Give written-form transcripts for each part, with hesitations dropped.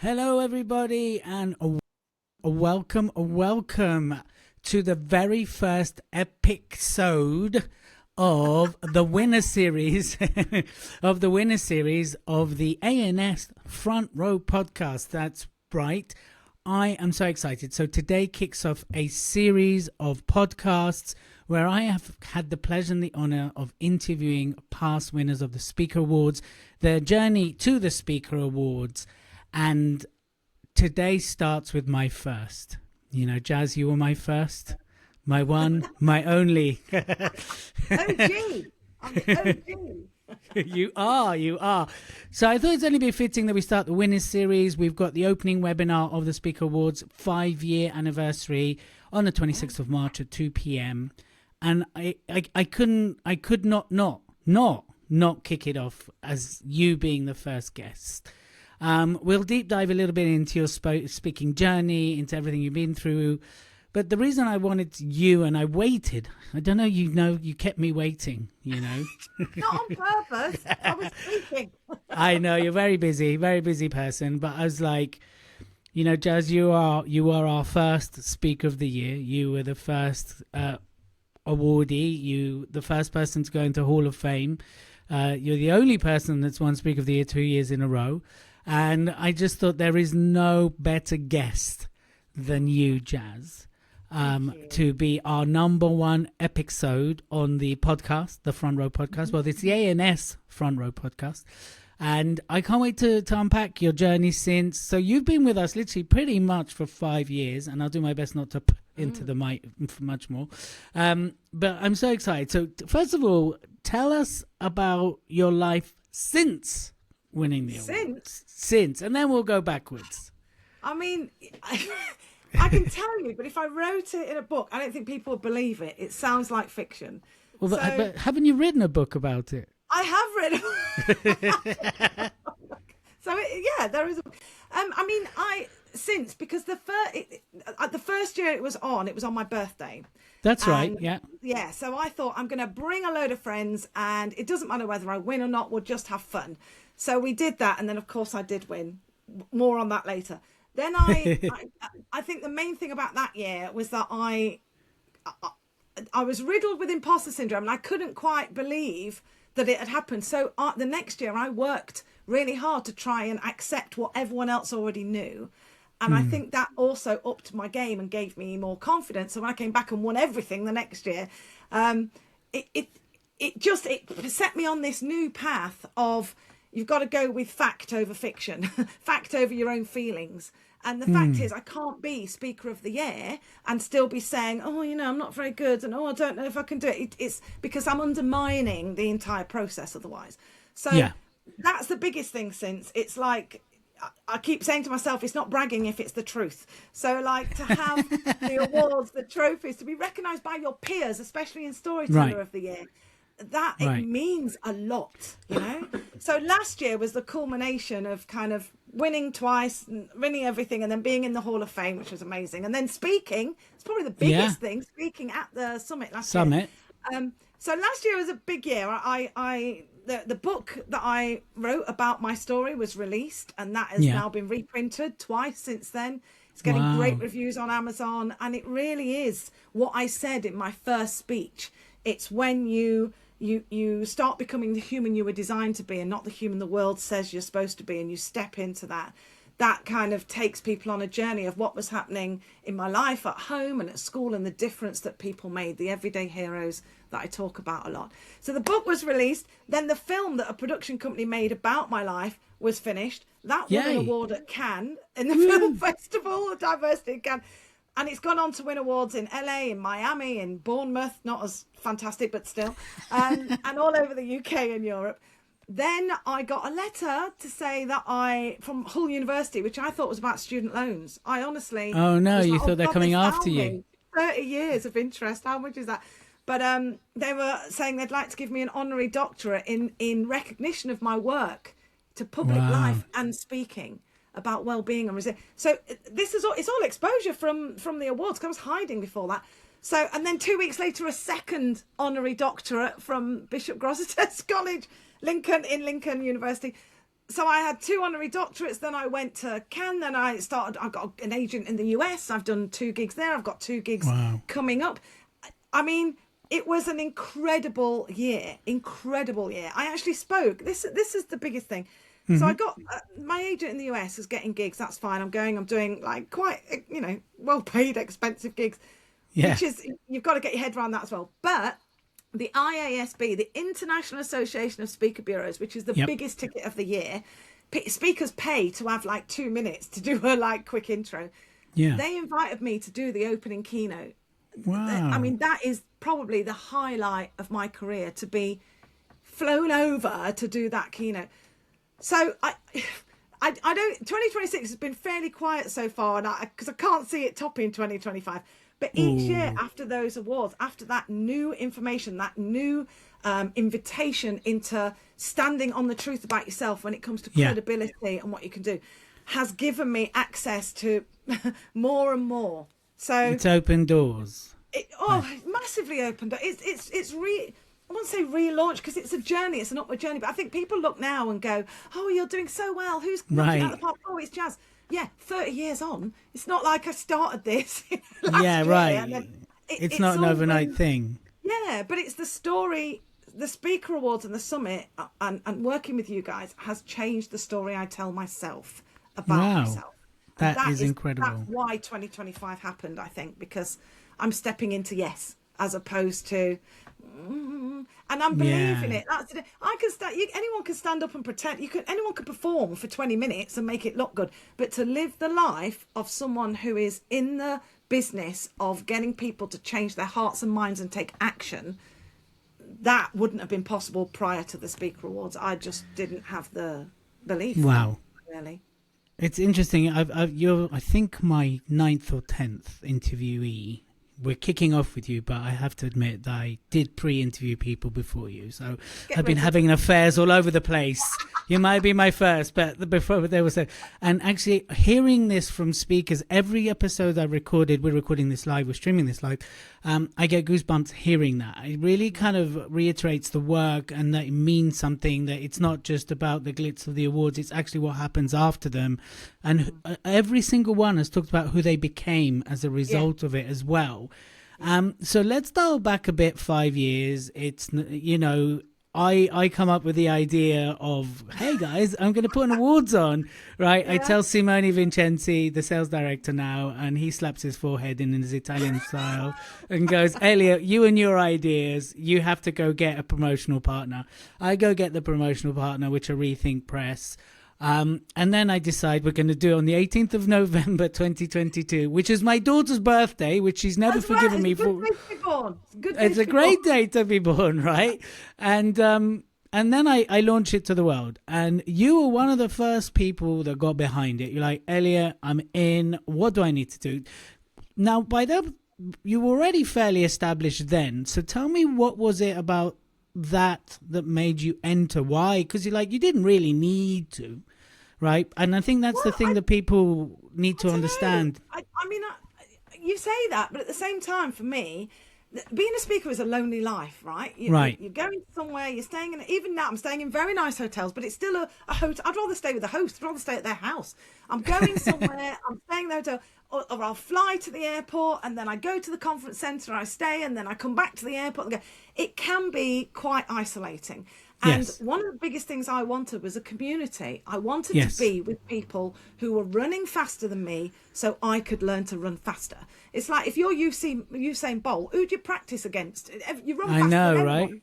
Hello, everybody, and a welcome to the very first episode of the winner series of the ANS Front Row podcast. That's right. I am so excited. So today kicks off a series of podcasts where I have had the pleasure and the honor of interviewing past winners of the Speaker Awards, their journey to the Speaker Awards. And today starts with my first. You know, Jazz, you were my first, my one, my only. OG. I'm OG. You are. So I thought it's only be fitting that we start the winners series. We've got the opening webinar of the Speaker Awards 5-year anniversary on the 26th of March at 2 p.m. And I could not kick it off as you being the first guest. We'll deep dive a little bit into your speaking journey, into everything you've been through. But the reason I wanted you and I waited, I don't know, you kept me waiting, you know. Not on purpose. I was speaking. I know, you're very busy person. But I was like, you know, Jazz, you are our first Speaker of the Year. You were the first awardee. The first person to go into Hall of Fame. You're the only person that's won Speaker of the Year 2 years in a row. And I just thought there is no better guest than you, Jazz, to be our number one episode on the podcast, the Front Row podcast. Well, it's the ANS Front Row podcast. And I can't wait to unpack your journey since. So you've been with us literally pretty much for 5 years, and I'll do my best not to into the mic much more. But I'm so excited. So first of all, tell us about your life since winning the award. Since, and then we'll go backwards. I mean, I can tell you, but if I wrote it in a book, I don't think people would believe it. It sounds like fiction. Well, but haven't you written a book about it? I have written. There is. Because the first year it was on my birthday. That's right. Yeah. Yeah. So I thought I'm going to bring a load of friends, and it doesn't matter whether I win or not. We'll just have fun. So we did that, and then of course I did win. More on that later. Then I think the main thing about that year was that I was riddled with imposter syndrome, and I couldn't quite believe that it had happened. So the next year I worked really hard to try and accept what everyone else already knew. And I think that also upped my game and gave me more confidence. So when I came back and won everything the next year, it set me on this new path of you've got to go with fact over fiction, fact over your own feelings. And the fact is, I can't be Speaker of the Year and still be saying, oh, you know, I'm not very good. And, I don't know if I can do it. It's because I'm undermining the entire process otherwise. So that's the biggest thing since. It's like, I keep saying to myself, it's not bragging if it's the truth. So like to have the awards, the trophies, to be recognised by your peers, especially in Storyteller of the Year, it means a lot, you know. So last year was the culmination of kind of winning twice, winning everything, and then being in the Hall of Fame, which was amazing. And then speaking, it's probably the biggest thing, speaking at the summit last year. So last year was a big year. The book that I wrote about my story was released, and that has now been reprinted twice since then. It's getting great reviews on Amazon, and it really is what I said in my first speech. It's when you start becoming the human you were designed to be and not the human the world says you're supposed to be, and you step into that kind of takes people on a journey of what was happening in my life at home and at school, and the difference that people made, the everyday heroes that I talk about a lot. So the book was released, then the film that a production company made about my life was finished. That won an award at Cannes in the Film Festival of Diversity in Cannes. And it's gone on to win awards in LA, in Miami, in Bournemouth, not as fantastic, but still, and all over the UK and Europe. Then I got a letter to say that from Hull University, which I thought was about student loans. I honestly... Oh, no, you thought they're coming after you. 30 years of interest, how much is that? But they were saying they'd like to give me an honorary doctorate in recognition of my work to public life and speaking about well-being and resilience. So it's all exposure from the awards, because I was hiding before that. So, and then 2 weeks later, a second honorary doctorate from Bishop Grosseteste College, Lincoln University. so I had 2 honorary doctorates. Then I went to Cannes. Then I got an agent in the US. I've done 2 gigs there. I've got 2 gigs coming up. I mean, it was an incredible year. I actually spoke. This is the biggest thing. So I got my agent in the US is getting gigs. That's fine. I'm doing like quite, well paid, expensive gigs, which is, you've got to get your head around that as well. But the IASB, the International Association of Speaker Bureaus, which is the biggest ticket of the year, speakers pay to have like 2 minutes to do a like quick intro. Yeah. They invited me to do the opening keynote. Wow. I mean, that is probably the highlight of my career, to be flown over to do that keynote. So I don't. 2026 has been fairly quiet so far, and because I can't see it topping 2025. But each year after those awards, after that new information, that new invitation into standing on the truth about yourself when it comes to credibility and what you can do, has given me access to more and more. So it's opened doors. Massively opened. I won't say relaunch, because it's a journey, it's an upward journey. But I think people look now and go, "Oh, you're doing so well. Who's knocking out the park? Oh, it's Jazz." Yeah, 30 years on. It's not like I started this last year. It's not an overnight thing. Yeah, but it's the story. The Speaker Awards and the Summit and working with you guys has changed the story I tell myself about myself. That is incredible. That's why 2025 happened, I think, because I'm stepping into yes as opposed to... and I'm believing it. That's it. Anyone can stand up and pretend. Anyone can perform for 20 minutes and make it look good. But to live the life of someone who is in the business of getting people to change their hearts and minds and take action, that wouldn't have been possible prior to the Speaker Awards. I just didn't have the belief. Wow. Really. It's interesting. You're, I think, my 9th or 10th interviewee. We're kicking off with you, but I have to admit that I did pre-interview people before you. So I've been having affairs all over the place. You might be my first, but before there was and actually hearing this from speakers, every episode I recorded, we're recording this live, we're streaming this live, I get goosebumps hearing that. It really kind of reiterates the work, and that it means something, that it's not just about the glitz of the awards, it's actually what happens after them. And every single one has talked about who they became as a result of it as well. So let's dial back a bit 5 years. It's, I come up with the idea of, hey guys, I'm going to put an awards on, right? Yeah. I tell Simone Vincenzi, the sales director now, and he slaps his forehead in his Italian style and goes, Elliot, you and your ideas, you have to go get a promotional partner. I go get the promotional partner, which are Rethink Press. And then I decide we're going to do it on the 18th of November 2022, which is my daughter's birthday, which she's never forgiven me for. It's a great day to be born, right? And then I launch it to the world. And you were one of the first people that got behind it. You're like, Elliot, I'm in. What do I need to do? Now, by that, you were already fairly established then. So tell me, what was it about that made you enter? Why? Because you didn't really need to, right? And I think that's the thing that people need to understand. I mean, you say that, but at the same time, for me, being a speaker is a lonely life, right? You're going somewhere, you're staying in, even now I'm staying in very nice hotels, but it's still a hotel. I'd rather stay with the host. I'd rather stay at their house. I'm going somewhere, I'm staying in the hotel, or I'll fly to the airport, and then I go to the conference centre, I stay, and then I come back to the airport and go. It can be quite isolating. And one of the biggest things I wanted was a community. I wanted to be with people who were running faster than me so I could learn to run faster. It's like if you're Usain Bolt, who do you practice against? You run faster than everyone.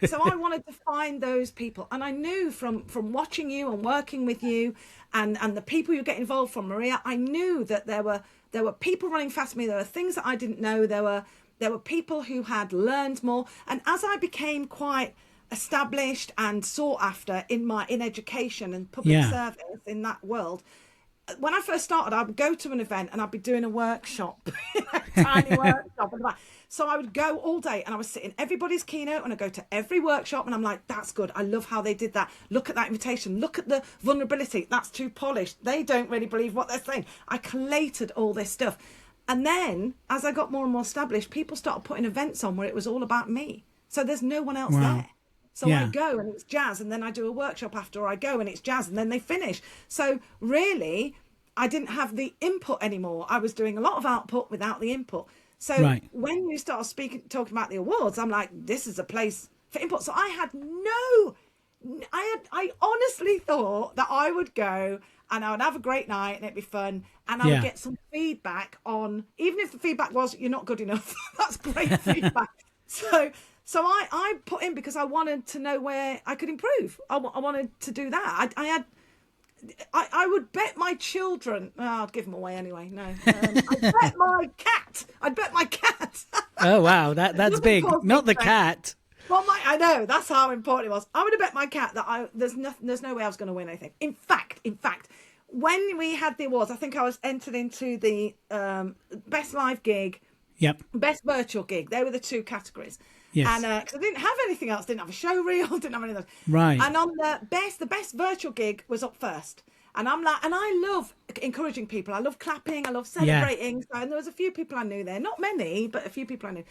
So I wanted to find those people. And I knew from watching you and working with you and the people you get involved from, Maria, I knew that there were people running faster than me. There were things that I didn't know. There were people who had learned more. And as I became quite established and sought after in education and public service in that world, when I first started, I would go to an event and I'd be doing a workshop, tiny workshop. So I would go all day and I would sit in everybody's keynote and I'd go to every workshop and I'm like, that's good. I love how they did that. Look at that invitation. Look at the vulnerability. That's too polished. They don't really believe what they're saying. I collated all this stuff. And then as I got more and more established, people started putting events on where it was all about me. So there's no one else there. So I go and it's jazz, and then I do a workshop after, or I go and it's jazz, and then they finish. So really, I didn't have the input anymore. I was doing a lot of output without the input. So when you start talking about the awards, I'm like, this is a place for input. So I honestly thought that I would go and I would have a great night and it'd be fun, and I would get some feedback on, even if the feedback was, you're not good enough, that's great feedback. So I put in because I wanted to know where I could improve. I wanted to do that. I would bet my children. Oh, I'd give them away anyway. No, I'd bet my cat. Oh wow, that's big. Not the cat. Well, I know that's how important it was. I would have bet my cat that there's no way I was going to win anything. In fact, when we had the awards, I think I was entered into the best live gig, best virtual gig. They were the two categories. Yes. And because I didn't have anything else, didn't have a show reel, didn't have anything else. Right. And on the best virtual gig was up first. And I'm like, and I love encouraging people. I love clapping. I love celebrating. So, and there was a few people I knew there, not many, but a few people I knew.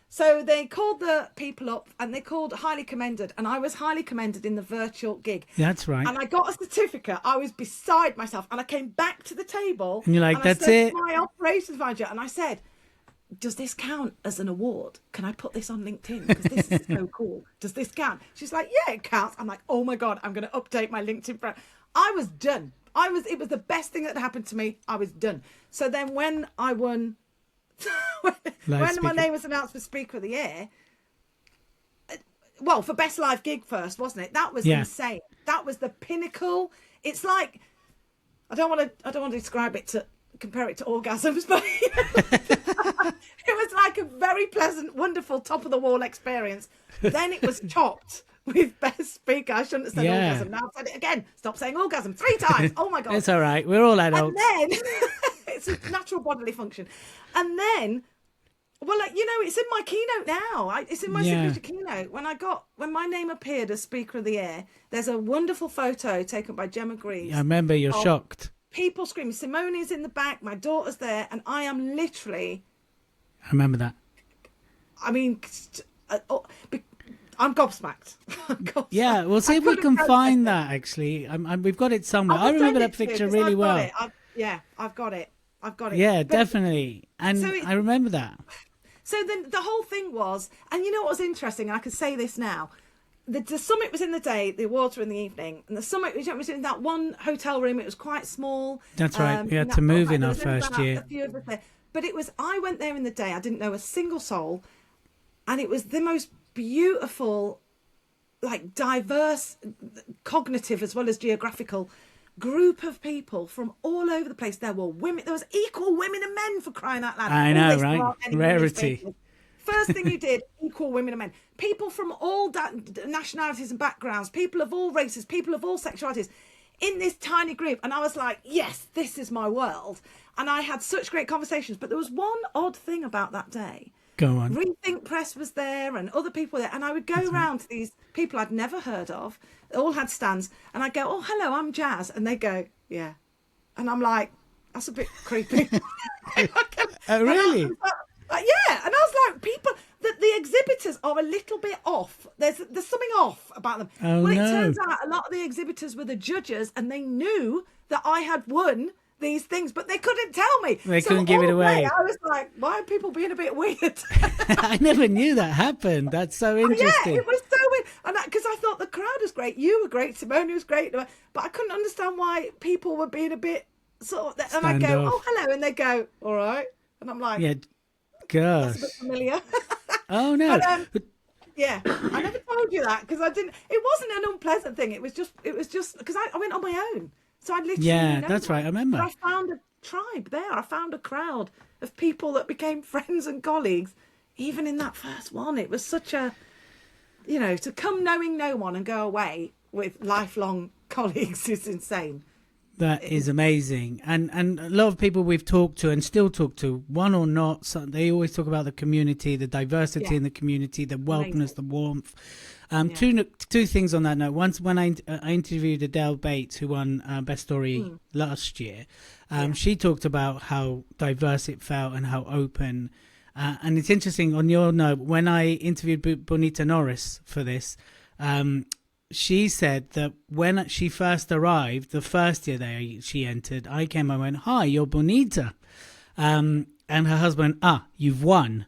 So they called the people up and they called highly commended. And I was highly commended in the virtual gig. That's right. And I got a certificate. I was beside myself. And I came back to the table. And you're like, that's it. My operations manager. And I said, does this count as an award? Can I put this on LinkedIn? Because this is so cool. Does this count? She's like, yeah, it counts. I'm like, oh my God, I'm going to update my LinkedIn. I was done. It was the best thing that happened to me. I was done. So then when I won, when my name was announced for Speaker of the Year, well, for Best Live Gig first, wasn't it? That was insane. That was the pinnacle. It's like, I don't want to describe it to compare it to orgasms, but it was like a very pleasant, wonderful, top of the wall experience. Then it was topped with Best Speaker. I shouldn't have said orgasm. Now I've said it again. Stop saying orgasm 3 times. Oh my God. It's all right. We're all adults. And then it's a natural bodily function. And then, well, like, it's in my keynote now. It's in my signature keynote. When my name appeared as Speaker of the Year, there's a wonderful photo taken by Gemma Greaves. I remember. You're shocked. People screaming. Simone's in the back. My daughter's there, and I am literally. I remember that. I mean, I'm gobsmacked. Yeah, we'll see if we can find that. Actually, we've got it somewhere. I remember that picture really well. I've got it. Yeah, definitely, and I remember that. So then the whole thing was, and you know what was interesting? And I can say this now. The summit was in the day, the awards were in the evening, and the summit was in that one hotel room. It was quite small. That's right. We had to move in our first year. But I went there in the day. I didn't know a single soul, and it was the most beautiful, like diverse, cognitive as well as geographical group of people from all over the place. There were women. There was equal women and men, for crying out loud. I know, right? Rarity. First thing you did, equal women and men. People from all nationalities and backgrounds, people of all races, people of all sexualities, in this tiny group. And I was like, yes, this is my world. And I had such great conversations. But there was one odd thing about that day. Go on. Rethink Press was there and other people were there. And I would go around to these people I'd never heard of. They all had stands. And I'd go, oh, hello, I'm Jazz. And they go, yeah. And I'm like, that's a bit creepy. Oh, really? Yeah, and I was like, people, the exhibitors are a little bit off. There's something off about them. Oh, it turns out a lot of the exhibitors were the judges, and they knew that I had won these things, but they couldn't tell me. They couldn't give it away. I was like, why are people being a bit weird? I never knew that happened. That's so interesting. Yeah, it was so weird. And because I thought the crowd was great, you were great, Simone was great, but I couldn't understand why people were being a bit sort of. And I go, oh, hello, and they go, all right, and I'm like, yeah. Gosh. That's a bit familiar. Oh no. But, yeah, I never told you that because I didn't. It wasn't an unpleasant thing. It was just because I went on my own. So I literally that's right. I remember. I found a tribe there. I found a crowd of people that became friends and colleagues. Even in that first one, it was such a, to come knowing no one and go away with lifelong colleagues is insane. That is amazing. And a lot of people we've talked to and still talk to, one or not, so they always talk about the community, the diversity in the community, the welcomeness, the warmth. Two things on that note. Once when I interviewed Adele Bates, who won Best Story last year, she talked about how diverse it felt and how open. And it's interesting, on your note, when I interviewed Bonita Norris for this, she said that when she first arrived, the first year she entered, I came and went, "Hi, you're bonita," and her husband, "You've won,"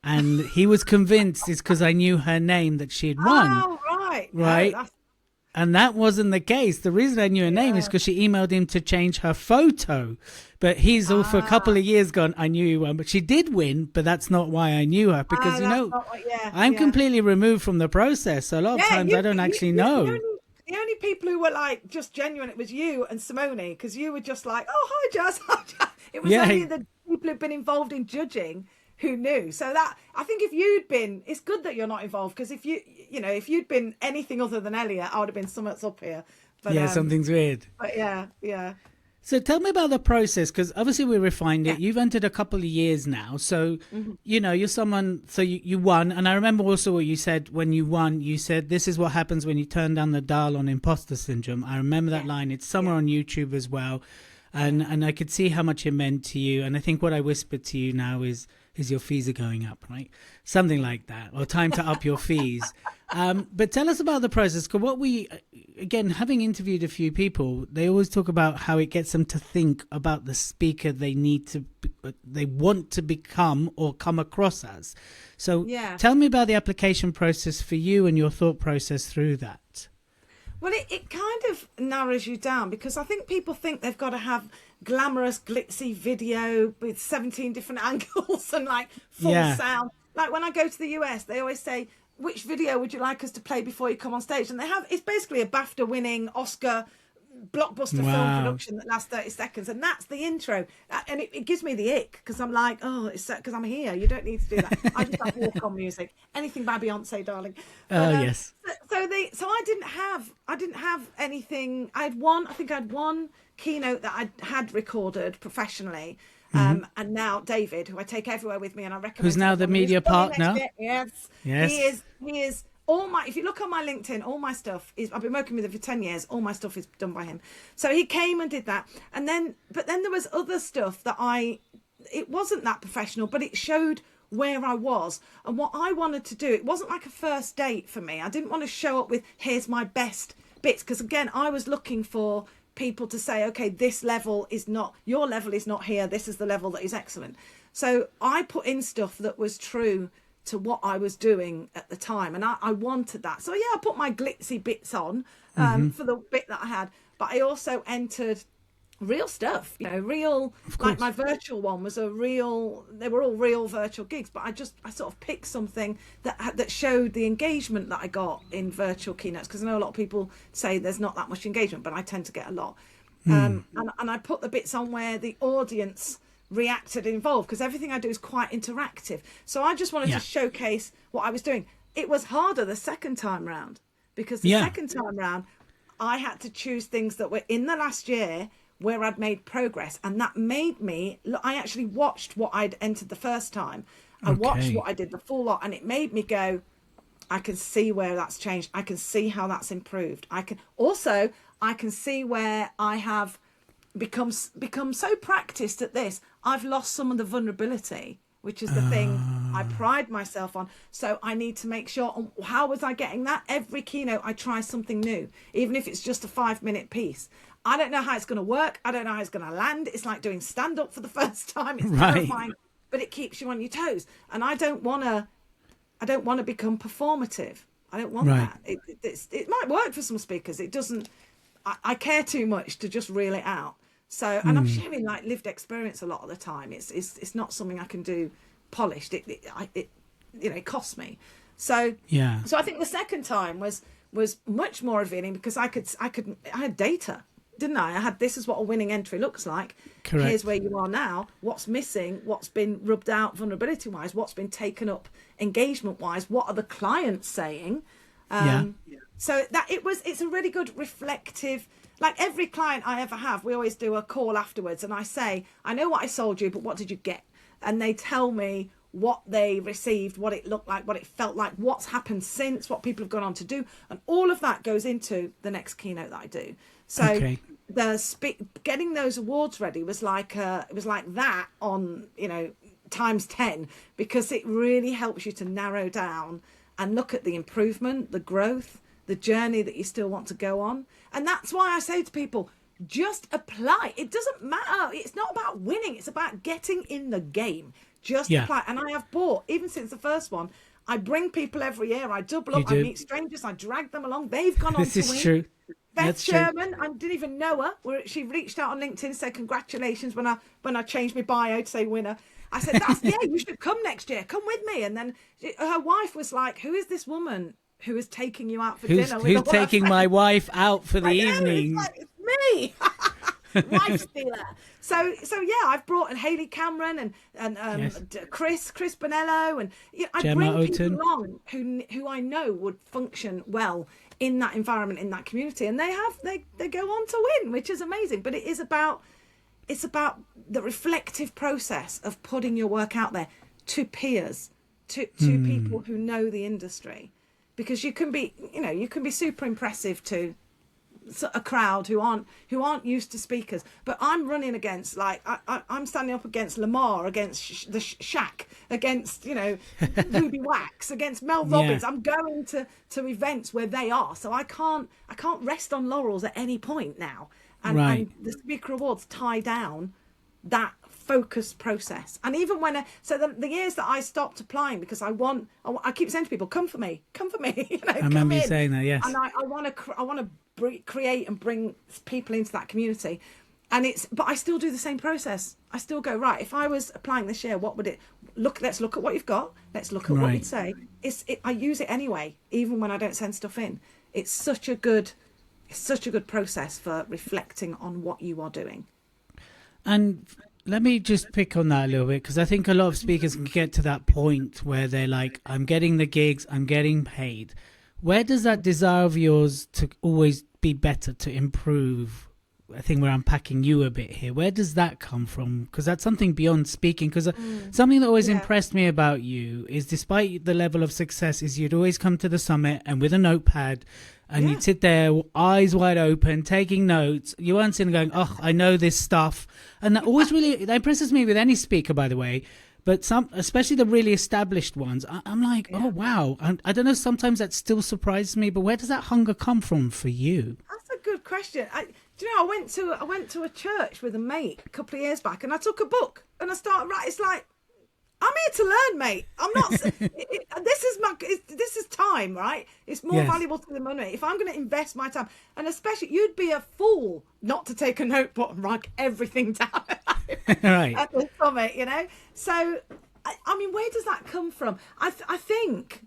and he was convinced it's because I knew her name that she had won. Oh, right. Right. No, And that wasn't the case. The reason I knew her name is because she emailed him to change her photo. But he's all for a couple of years gone, "I knew you won." But she did win, but that's not why I knew her. Because, I'm completely removed from the process. So a lot of times I don't actually know. The only people who were like just genuine, it was you and Simone, because you were just like, "Oh, hi, Jazz." Hi, Jazz. It was only the people who've been involved in judging who knew. So that, I think if you'd been, it's good that you're not involved, because if if you'd been anything other than Elliot, I would have been something's up here. But, something's weird. But yeah. So tell me about the process, because obviously we refined it. You've entered a couple of years now. So, you're someone, so you won. And I remember also what you said when you won. You said, "This is what happens when you turn down the dial on imposter syndrome." I remember that line. It's somewhere on YouTube as well. And I could see how much it meant to you. And I think what I whispered to you now is your fees are going up, right? Something like that, or time to up your fees. But tell us about the process, because again, having interviewed a few people, they always talk about how it gets them to think about the speaker they want to become or come across as. So tell me about the application process for you and your thought process through that. Well, it kind of narrows you down, because I think people think they've got to have glamorous, glitzy video with 17 different angles and like full sound. Like when I go to the US, they always say, "Which video would you like us to play before you come on stage?" And it's basically a BAFTA-winning Oscar blockbuster film production that lasts 30 seconds, and that's the intro, and it gives me the ick, because I'm like, oh, it's because I'm here, you don't need to do that. I just like walk-on music, anything by Beyonce, darling. But, yes. So I didn't have anything. I think I'd one keynote that I had recorded professionally. And now David, who I take everywhere with me, and I recommend, who's now the media partner. Yes, he is. If you look on my LinkedIn, all my stuff is, I've been working with him for 10 years. All my stuff is done by him. So he came and did that. But then there was other stuff that it wasn't that professional, but it showed where I was and what I wanted to do. It wasn't like a first date for me. I didn't want to show up with, "Here's my best bits." Because again, I was looking for people to say, "Okay, this level is not, your level is not here. This is the level that is excellent." So I put in stuff that was true to what I was doing at the time, and I wanted that. So I put my glitzy bits on for the bit that I had, but I also entered real stuff, real, like my virtual one was they were all real virtual gigs, but I sort of picked something that showed the engagement that I got in virtual keynotes, because I know a lot of people say there's not that much engagement, but I tend to get a lot. And I put the bits on where the audience reacted and involved, because everything I do is quite interactive. So I just wanted to showcase what I was doing. It was harder the second time round, because the second time round I had to choose things that were in the last year where I'd made progress, and that made me, I actually watched what I'd entered the first time. I watched what I did the full lot, and it made me go, I can see where that's changed. I can see how that's improved. I can see where I have become so practiced at this, I've lost some of the vulnerability, which is the thing I pride myself on. So I need to make sure, how was I getting that? Every keynote I try something new, even if it's just a 5-minute piece. I don't know how it's going to work. I don't know how it's going to land. It's like doing stand-up for the first time. It's terrifying, but it keeps you on your toes. And I don't want to become performative. I don't want that. It might work for some speakers. It doesn't. I care too much to just reel it out. So, and I'm sharing like lived experience a lot of the time. It's not something I can do polished. It costs me. So So I think the second time was much more revealing, because I had data, didn't I? I had, this is what a winning entry looks like. Correct. Here's where you are now. What's missing? What's been rubbed out vulnerability wise? What's been taken up engagement wise? What are the clients saying? So it's a really good reflective, like every client I ever have, we always do a call afterwards, and I say, I know what I sold you, but what did you get? And they tell me what they received, what it looked like, what it felt like, what's happened since, what people have gone on to do, and all of that goes into the next keynote that I do. So getting those awards ready was like that on times 10, because it really helps you to narrow down and look at the improvement, the growth, the journey that you still want to go on. And that's why I say to people, just apply. It doesn't matter. It's not about winning. It's about getting in the game. Just apply. And I have bought, even since the first one, I bring people every year. I double up. I meet strangers. I drag them along. They've gone on to win. This is true. Beth Sherman, I didn't even know her. She reached out on LinkedIn and said congratulations when I changed my bio to say winner. I said, you should come next year. Come with me. And then her wife was like, who is this woman who is taking you out for dinner? Who's taking my wife out for the evening? It's me. Wife stealer. So yeah, I've brought Hayley Cameron and Chris Bonello, and I Gemma bring people Oten. along who I know would function well in that environment, in that community, and they go on to win, which is amazing. But it's about the reflective process of putting your work out there to peers, to people who know the industry, because you can be super impressive to a crowd who aren't used to speakers. But I'm running against, like, I'm standing up against Lamar, against the Shaq, against Ruby Wax, against Mel Robbins. I'm going to events where they are, so I can't rest on laurels at any point now. And the Speaker Awards tie down that focused process. And even when the years that I stopped applying, because I keep saying to people, come for me, I remember you saying that, yes. And I want to create and bring people into that community. But I still do the same process. I still go, right, if I was applying this year, what would it look? Let's look at what you've got. Let's look at what you'd say. I use it anyway, even when I don't send stuff in. It's such a good process for reflecting on what you are doing. And let me just pick on that a little bit, because I think a lot of speakers can get to that point where they're like, I'm getting the gigs, I'm getting paid. Where does that desire of yours to always be better, to improve? I think we're unpacking you a bit here. Where does that come from? Because that's something beyond speaking. Because something that always impressed me about you is, despite the level of success, is you'd always come to the summit and with a notepad, and you'd sit there, eyes wide open, taking notes. You weren't sitting going, oh, I know this stuff. And that always that impresses me with any speaker, by the way. But especially the really established ones, I'm like, oh, wow. I don't know, sometimes that still surprises me. But where does that hunger come from for you? That's a good question. Do you know, I went to a church with a mate a couple of years back, and I took a book and I started writing. It's like, I'm here to learn, mate. I'm not. This is time, right? It's more valuable to the money. If I'm going to invest my time, and especially, you'd be a fool not to take a notebook and write everything down at the summit, So, I mean, where does that come from? I think,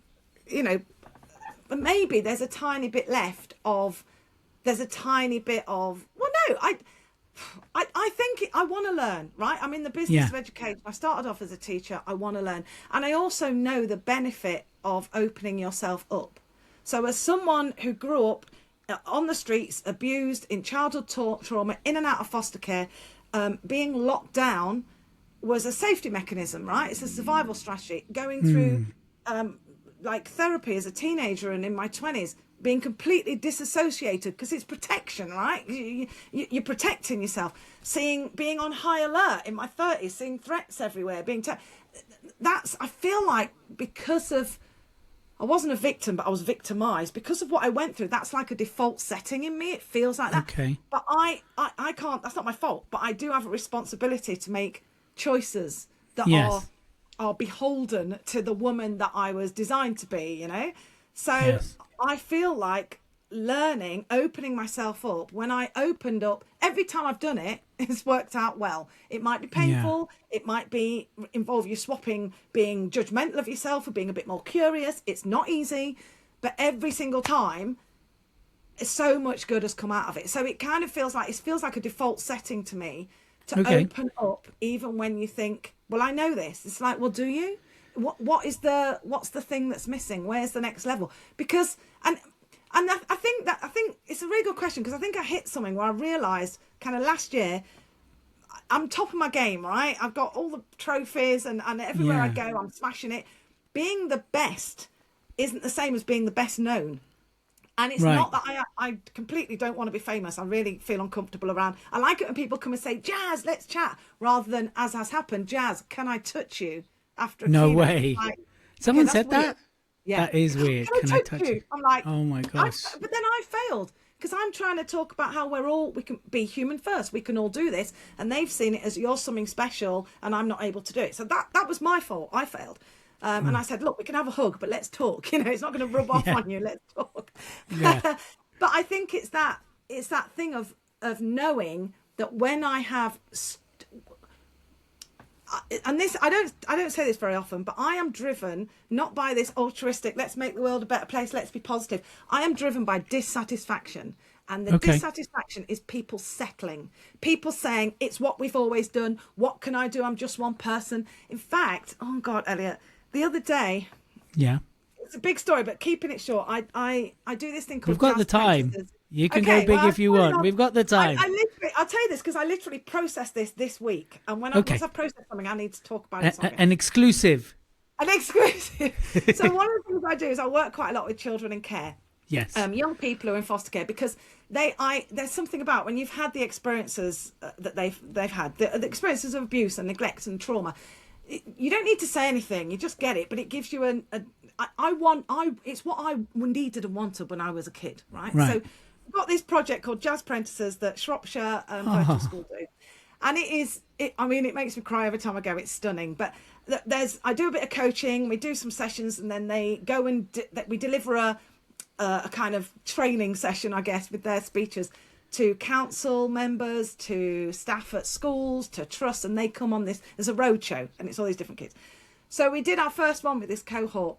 maybe there's a tiny bit left of. There's a tiny bit of. Well, no, I think I want to learn, right? I'm in the business of education. I started off as a teacher. I want to learn. And I also know the benefit of opening yourself up. So as someone who grew up on the streets, abused, in childhood trauma, in and out of foster care, being locked down was a safety mechanism, right? It's a survival strategy. Going through like therapy as a teenager and in my 20s, being completely disassociated because it's protection, right? You're protecting yourself. Being on high alert in my 30s, seeing threats everywhere, I feel like because of, I wasn't a victim, but I was victimized because of what I went through. That's like a default setting in me. It feels like that. Okay. But I can't, that's not my fault, but I do have a responsibility to make choices that are beholden to the woman that I was designed to be, So I feel like learning, opening myself up. When I opened up, every time I've done it, it's worked out well. It might be painful. It might involve you swapping being judgmental of yourself or being a bit more curious. It's not easy, but every single time, so much good has come out of it. So it kind of feels like a default setting to me to open up, even when you think, well, I know this. It's like, well, do you? What's the thing that's missing? Where's the next level? Because I think it's a really good question, because I think I hit something where I realised kind of last year I'm top of my game, right? I've got all the trophies and everywhere I go I'm smashing it. Being the best isn't the same as being the best known. And it's not that I completely don't want to be famous. I really feel uncomfortable around. I like it when people come and say, Jazz, let's chat, rather than, as has happened, Jazz, can I touch you? After a no keynote. way. Someone said that? Yeah. That is weird. Can Can I I touch touch you? you? I'm like, Oh my gosh. but then I failed because I'm trying to talk about how we can be human first. We can all do this. And they've seen it as you're something special and I'm not able to do it. So that was my fault. I failed. And I said, look, we can have a hug, but let's talk. You know, it's not going to rub off Yeah. on you. Let's talk. Yeah. But I think it's that thing of knowing that when I have and this I don't say this very often, but I am driven not by this altruistic, let's make the world a better place, let's be positive. I am driven by dissatisfaction. And the dissatisfaction is people settling, people saying it's what we've always done. What can I do? I'm just one person. In fact, oh God, Elliot, the other day, it's a big story, but keeping it short, I do this thing called We've got the time. You can go big if you want. We've got the time. I'll tell you this because I literally processed this week. And once I've processed something, I need to talk about it. An exclusive. An exclusive. So one of the things I do is I work quite a lot with children in care. Yes. Young people who are in foster care, because there's something about when you've had the experiences that they've had, the experiences of abuse and neglect and trauma, you don't need to say anything. You just get it, but it gives you it's what I needed and wanted when I was a kid, right? So we've got this project called Jazz Apprentices that Shropshire Virtual School do. And it makes me cry every time I go. It's stunning. But I do a bit of coaching. We do some sessions, and then they go and we deliver a kind of training session, I guess, with their speeches to council members, to staff at schools, to trusts, and they come on this. There's a road show, and it's all these different kids. So we did our first one with this cohort.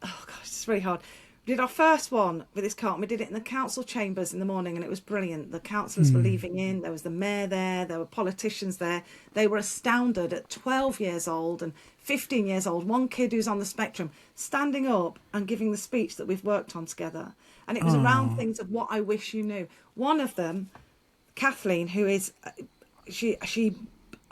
Oh gosh, it's really hard. We did our first one with this cohort. We did it in the council chambers in the morning, and it was brilliant. The councillors were leaving in. There was the mayor there were politicians there. They were astounded at 12 years old and 15 years old. One kid who's on the spectrum standing up and giving the speech that we've worked on together. And it was around things of what I wish you knew. One of them, Kathleen, who is, she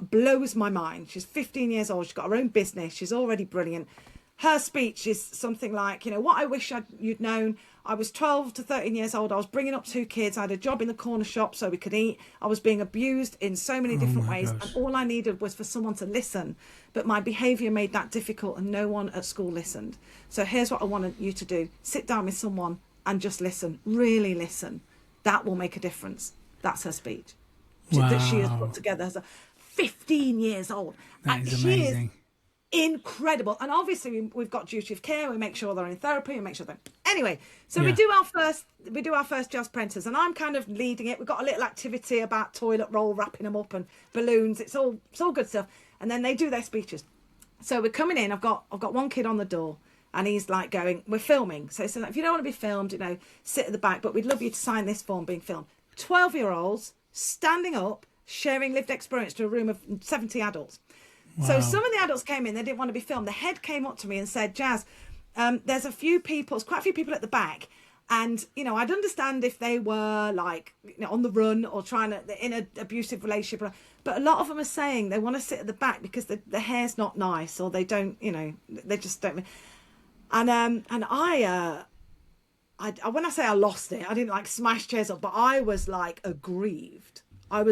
blows my mind. She's 15 years old. She's got her own business. She's already brilliant. Her speech is something like, what I wish you'd known. I was 12 to 13 years old. I was bringing up 2 kids. I had a job in the corner shop so we could eat. I was being abused in so many different ways. Gosh. And all I needed was for someone to listen. But my behaviour made that difficult and no one at school listened. So here's what I want you to do. Sit down with someone and just listen. Really listen. That will make a difference. That's her speech. Wow. That she has put together as 15 years old. That is amazing. Incredible. And obviously we've got duty of care. We make sure they're in therapy. We make sure they're anyway. So we do our first Jazz Apprentice, and I'm kind of leading it. We've got a little activity about toilet roll, wrapping them up, and balloons. It's all good stuff. And then they do their speeches. So we're coming in. I've got one kid on the door, and he's like going, "We're filming." So it's like, if you don't want to be filmed, sit at the back. But we'd love you to sign this form being filmed. 12-year-olds standing up, sharing lived experience to a room of 70 adults. Wow. So some of the adults came in, they didn't want to be filmed. The head came up to me and said, Jazz, there's quite a few people at the back. And, I'd understand if they were like, on the run or in an abusive relationship. But a lot of them are saying they want to sit at the back because the hair's not nice or they don't, they just don't. And I when I say I lost it, I didn't like smash chairs up, but I was like aggrieved. I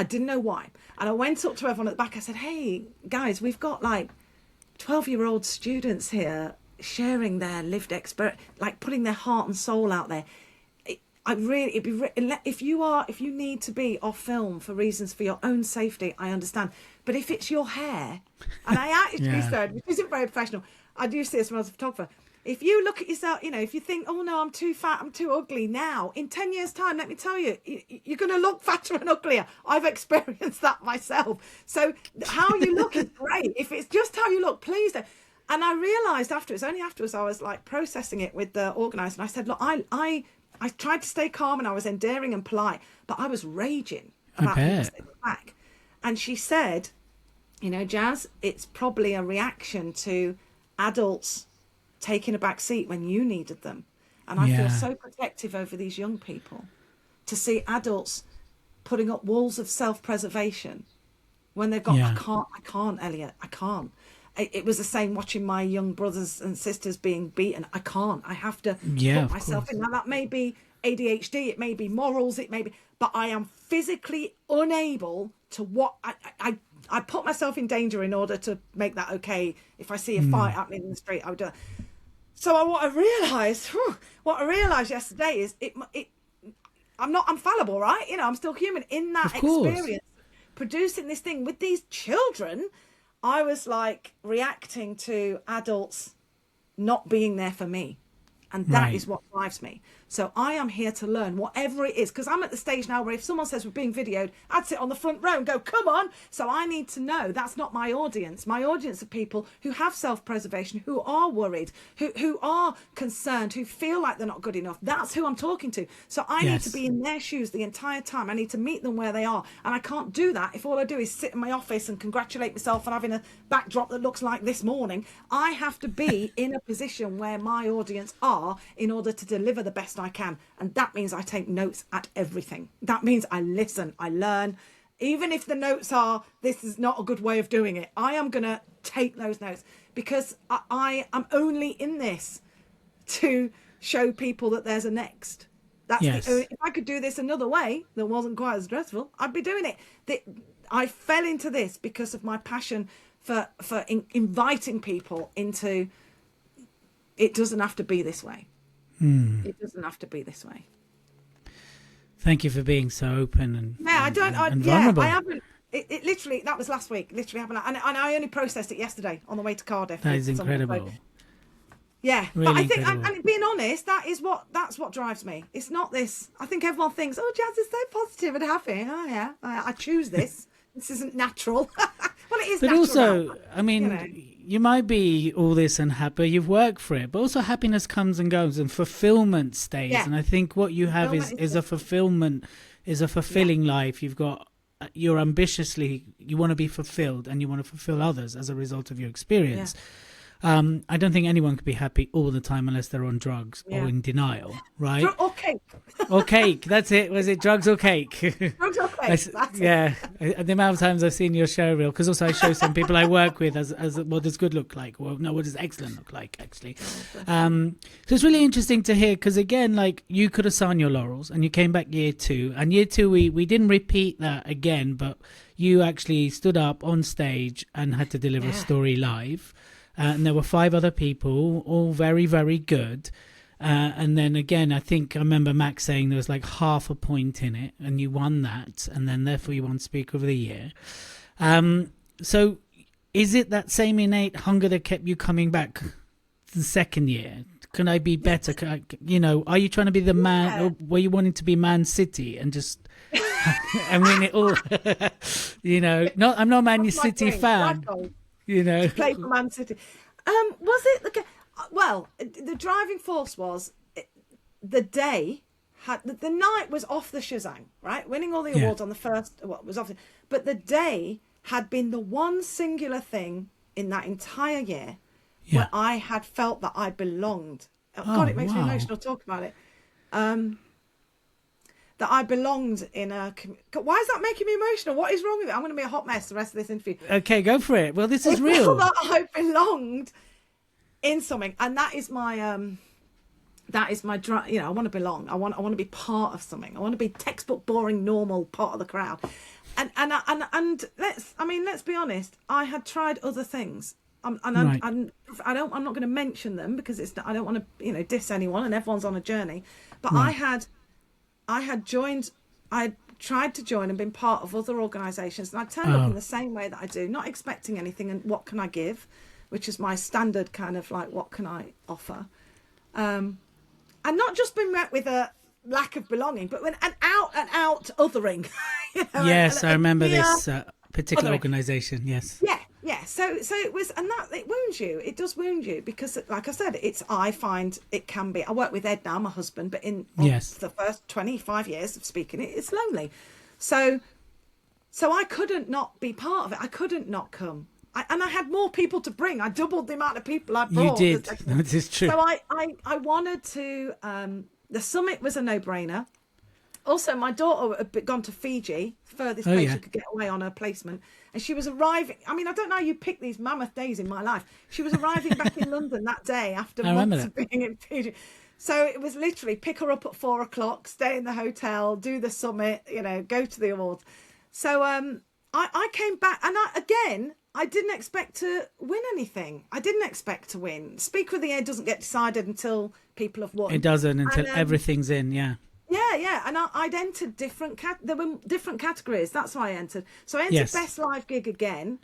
didn't know why. And I went up to everyone at the back. I said, hey, guys, we've got like 12-year-old students here sharing their lived experience, like putting their heart and soul out there. If you need to be off film for reasons for your own safety, I understand. But if it's your hair, and I actually said, which isn't very professional, I do see this when I was a photographer. If you look at yourself, if you think, oh no, I'm too fat, I'm too ugly now, in 10 years' time, let me tell you, you're going to look fatter and uglier. I've experienced that myself. So how you look is great. If it's just how you look, please don't. And I realised only afterwards, I was like processing it with the organiser. And I said, look, I tried to stay calm and I was endearing and polite, but I was raging about people sitting back. And she said, Jazz, it's probably a reaction to adults taking a back seat when you needed them. And I feel so protective over these young people to see adults putting up walls of self-preservation when they've got, I can't, Elliot, I can't. It was the same watching my young brothers and sisters being beaten. I can't. I have to put myself in. Now, that may be ADHD, it may be morals, it may be, but I am physically unable to I put myself in danger in order to make that okay. If I see a fight happening in the street, I would do that. So what I realized yesterday is I'm fallible, right? I'm still human in that experience, producing this thing with these children. I was like reacting to adults not being there for me. And that is what drives me. So I am here to learn whatever it is, because I'm at the stage now where if someone says we're being videoed, I'd sit on the front row and go, come on. So I need to know that's not my audience. My audience are people who have self-preservation, who are worried, who are concerned, who feel like they're not good enough. That's who I'm talking to. So I need to be in their shoes the entire time. I need to meet them where they are. And I can't do that if all I do is sit in my office and congratulate myself on having a backdrop that looks like this morning. I have to be in a position where my audience are in order to deliver the best I can. And that means I take notes at everything. That means I listen, I learn. Even if the notes are, this is not a good way of doing it, I am going to take those notes, because I am only in this to show people that there's a next. That's if I could do this another way that wasn't quite as stressful, I'd be doing it. I fell into this because of my passion for inviting people into, it doesn't have to be this way. It doesn't have to be this way. Thank you for being so open and vulnerable. I haven't. It literally, that was last week. Literally happened, and I only processed it yesterday on the way to Cardiff. That is incredible. Yeah, really, but I think, and being honest, that's what drives me. It's not this. I think everyone thinks, oh, Jazz is so positive and happy. Oh yeah, I choose this. This isn't natural. Well, it is. But natural also, now, I mean, you might be all this and happy. You've worked for it, but also happiness comes and goes, and fulfillment stays. Yeah. And I think what you have is a fulfillment, is a fulfilling life. You're ambitiously, you want to be fulfilled, and you want to fulfill others as a result of your experience. Yeah. I don't think anyone could be happy all the time unless they're on drugs or in denial, right? Or cake. Or cake. That's it. Was it drugs or cake? Drugs or cake. The amount of times I've seen your show reel, because also I show some people I work with as what does good look like. Well, no, what does excellent look like, actually. So it's really interesting to hear, because again, like, you could have signed your laurels and you came back year two. And year two, we didn't repeat that again, but you actually stood up on stage and had to deliver a story live. And there were 5 other people, all very, very good. And then again, I remember Max saying there was like half a point in it, and you won that, and then therefore you won Speaker of the Year. So is it that same innate hunger that kept you coming back the second year? Can I be better? Are you trying to be the man, or were you wanting to be Man City and just and win it all? I'm not a Man City fan. To play for Man City. Was it well, the driving force was the day the night was off the Shazam, right? Winning all the awards on the first, was off, but the day had been the one singular thing in that entire year where I had felt that I belonged. God, it makes me emotional talking about it. That I belonged in a... Why is that making me emotional? What is wrong with it? I'm going to be a hot mess the rest of this interview. Okay, go for it. Well, this is real. That I belonged in something. And that is my... I want to belong. I want to be part of something. I want to be textbook, boring, normal part of the crowd. And let's be honest. I had tried other things. I'm not going to mention them because I don't want to, diss anyone, and everyone's on a journey. But I had tried to join and been part of other organisations, and I turned up in the same way that I do, not expecting anything, and what can I give, which is my standard kind of like, what can I offer? And not just been met with a lack of belonging, but an out othering. Yes, I remember this particular organisation, yes. Yeah. So it was, and that, it wounds you. It does wound you because, like I said, I find it can be. I work with Ed now, my husband, but the first 25 years of speaking, it's lonely. So I couldn't not be part of it. I couldn't not come. And I had more people to bring. I doubled the amount of people I brought. You did. That is true. So I wanted to. The summit was a no-brainer. Also, my daughter had gone to Fiji, furthest place she could get away on her placement. And she was arriving. I mean, I don't know how you pick these mammoth days in my life. She was arriving back in London that day after months of being in Fiji. So it was literally pick her up at 4:00, stay in the hotel, do the summit, go to the awards. So I came back, and I didn't expect to win anything. I didn't expect to win. Speaker of the Year doesn't get decided until people have won. It doesn't until everything's in, yeah. Yeah. And I'd entered there were different categories. That's why I entered. So I entered Best Live Gig again,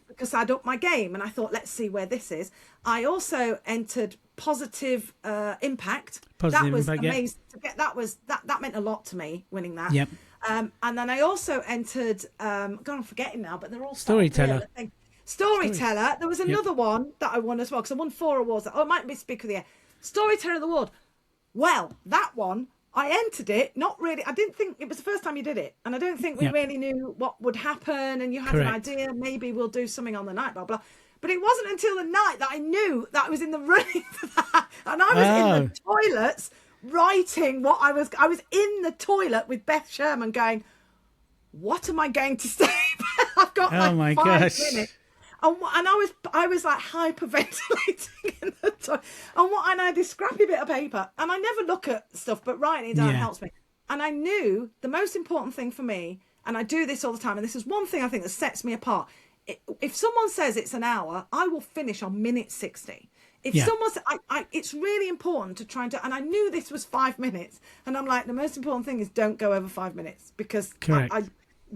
because I'd upped my game and I thought, let's see where this is. I also entered Positive Impact. That was amazing to get. That meant a lot to me, winning that. Yep. And then I also entered, God, I'm forgetting now, but they're all Storyteller. Storyteller. There was another one that I won as well, because I won 4 awards. Oh, it might be Speaker of the Year. Storyteller Award. Well, that one, I entered it, not really. I didn't think, it was the first time you did it. And I don't think we really knew what would happen. And you had an idea, maybe we'll do something on the night, blah, blah. But it wasn't until the night that I knew that I was in the running for that. And I was in the toilets writing what I was in the toilet with Beth Sherman going, what am I going to say? I've got like 5 minutes. And I was like hyperventilating in the toilet. And I had this scrappy bit of paper, and I never look at stuff, but writing it down helps me. And I knew the most important thing for me, and I do this all the time, and this is one thing I think that sets me apart. If someone says it's an hour, I will finish on minute 60. If someone says, it's really important to try and do, and I knew this was 5 minutes, and I'm like, the most important thing is don't go over 5 minutes, because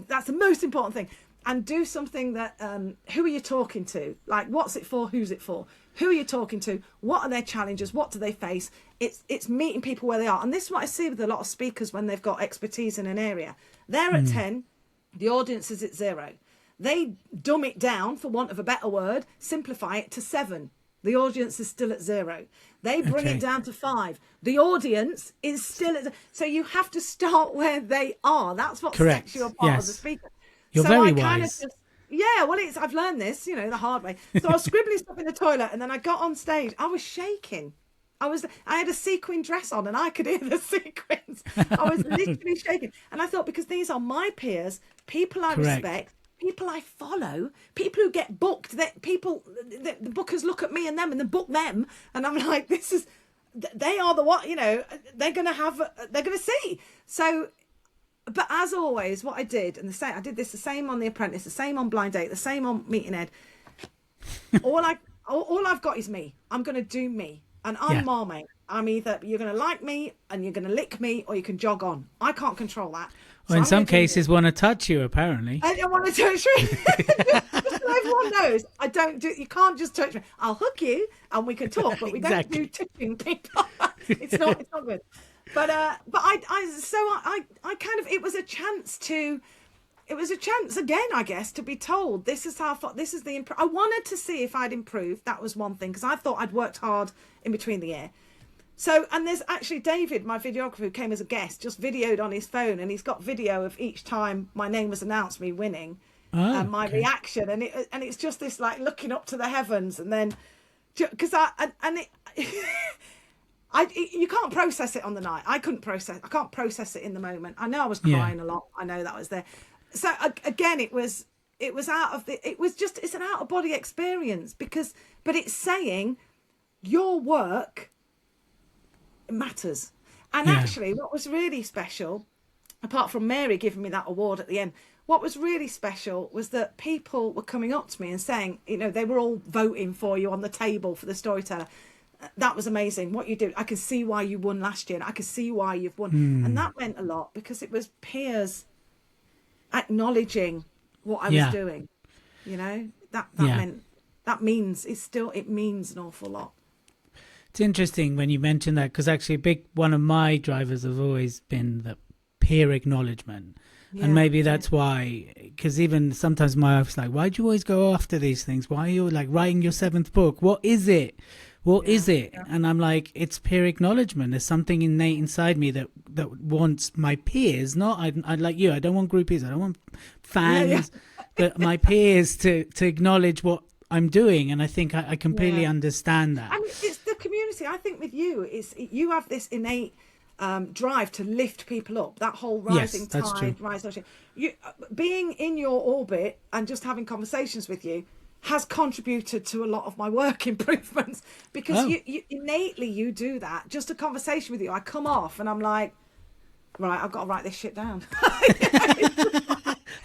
that's the most important thing. And do something that, who are you talking to? Like, what's it for? Who's it for? Who are you talking to? What are their challenges? What do they face? It's meeting people where they are. And this is what I see with a lot of speakers when they've got expertise in an area. They're at 10, the audience is at 0. They dumb it down, for want of a better word, simplify it to 7. The audience is still at 0. They bring it down to 5. The audience is still at... So you have to start where they are. That's what sets you apart as a speaker. You're very wise. I've learned this, the hard way. So I was scribbling stuff in the toilet, and then I got on stage. I was shaking. I had a sequin dress on, and I could hear the sequins. I was literally shaking. And I thought, because these are my peers, people I respect, people I follow, people who get booked, the bookers look at me and them and then book them. And I'm like, they are the what, they're going to see. So, but as always, what I did, and I did this the same on The Apprentice, the same on Blind Date, the same on Meeting Ed. All I've got is me. I'm going to do me. And I'm Marmite. I'm either, you're going to like me and you're going to lick me, or you can jog on. I can't control that. Well, in some cases, want to touch you, apparently. I don't want to touch you. Just so everyone knows, you can't just touch me. I'll hook you and we can talk, but we don't do touching people. It's not good. But I kind of, it was a chance again, I guess, to be told, this is I wanted to see if I'd improved. That was one thing, because I thought I'd worked hard in between the year. So, and there's actually David, my videographer, who came as a guest, just videoed on his phone, and he's got video of each time my name was announced, me winning, and my reaction, and it's just this like looking up to the heavens, and then because you can't process it on the night. I can't process it in the moment. I know I was crying a lot. I know that was there. So again, it's an out of body experience, but it's saying your work matters. And actually, what was really special, apart from Mary giving me that award at the end, what was really special was that people were coming up to me and saying, they were all voting for you on the table for the Storyteller. That was amazing what you did. I can see why you won last year, and I can see why you've won. And that meant a lot, because it was peers acknowledging what I was doing. It means an awful lot. It's interesting when you mention that, because actually one of my drivers has always been the peer acknowledgement. And maybe that's why, because even sometimes my wife's like, why do you always go after these things? Why are you like writing your 7th book? What is it? What is it? Yeah. And I'm like, it's peer acknowledgement. There's something innate inside me that wants my peers, I like you, I don't want groupies, I don't want fans, but my peers to acknowledge what I'm doing. And I think I completely understand that. And it's the community. I think with you, you have this innate drive to lift people up. That whole rising tide, rising. Being in your orbit and just having conversations with you has contributed to a lot of my work improvements, because you innately you do that. Just a conversation with you, I come off and I'm like, right, I've got to write this shit down.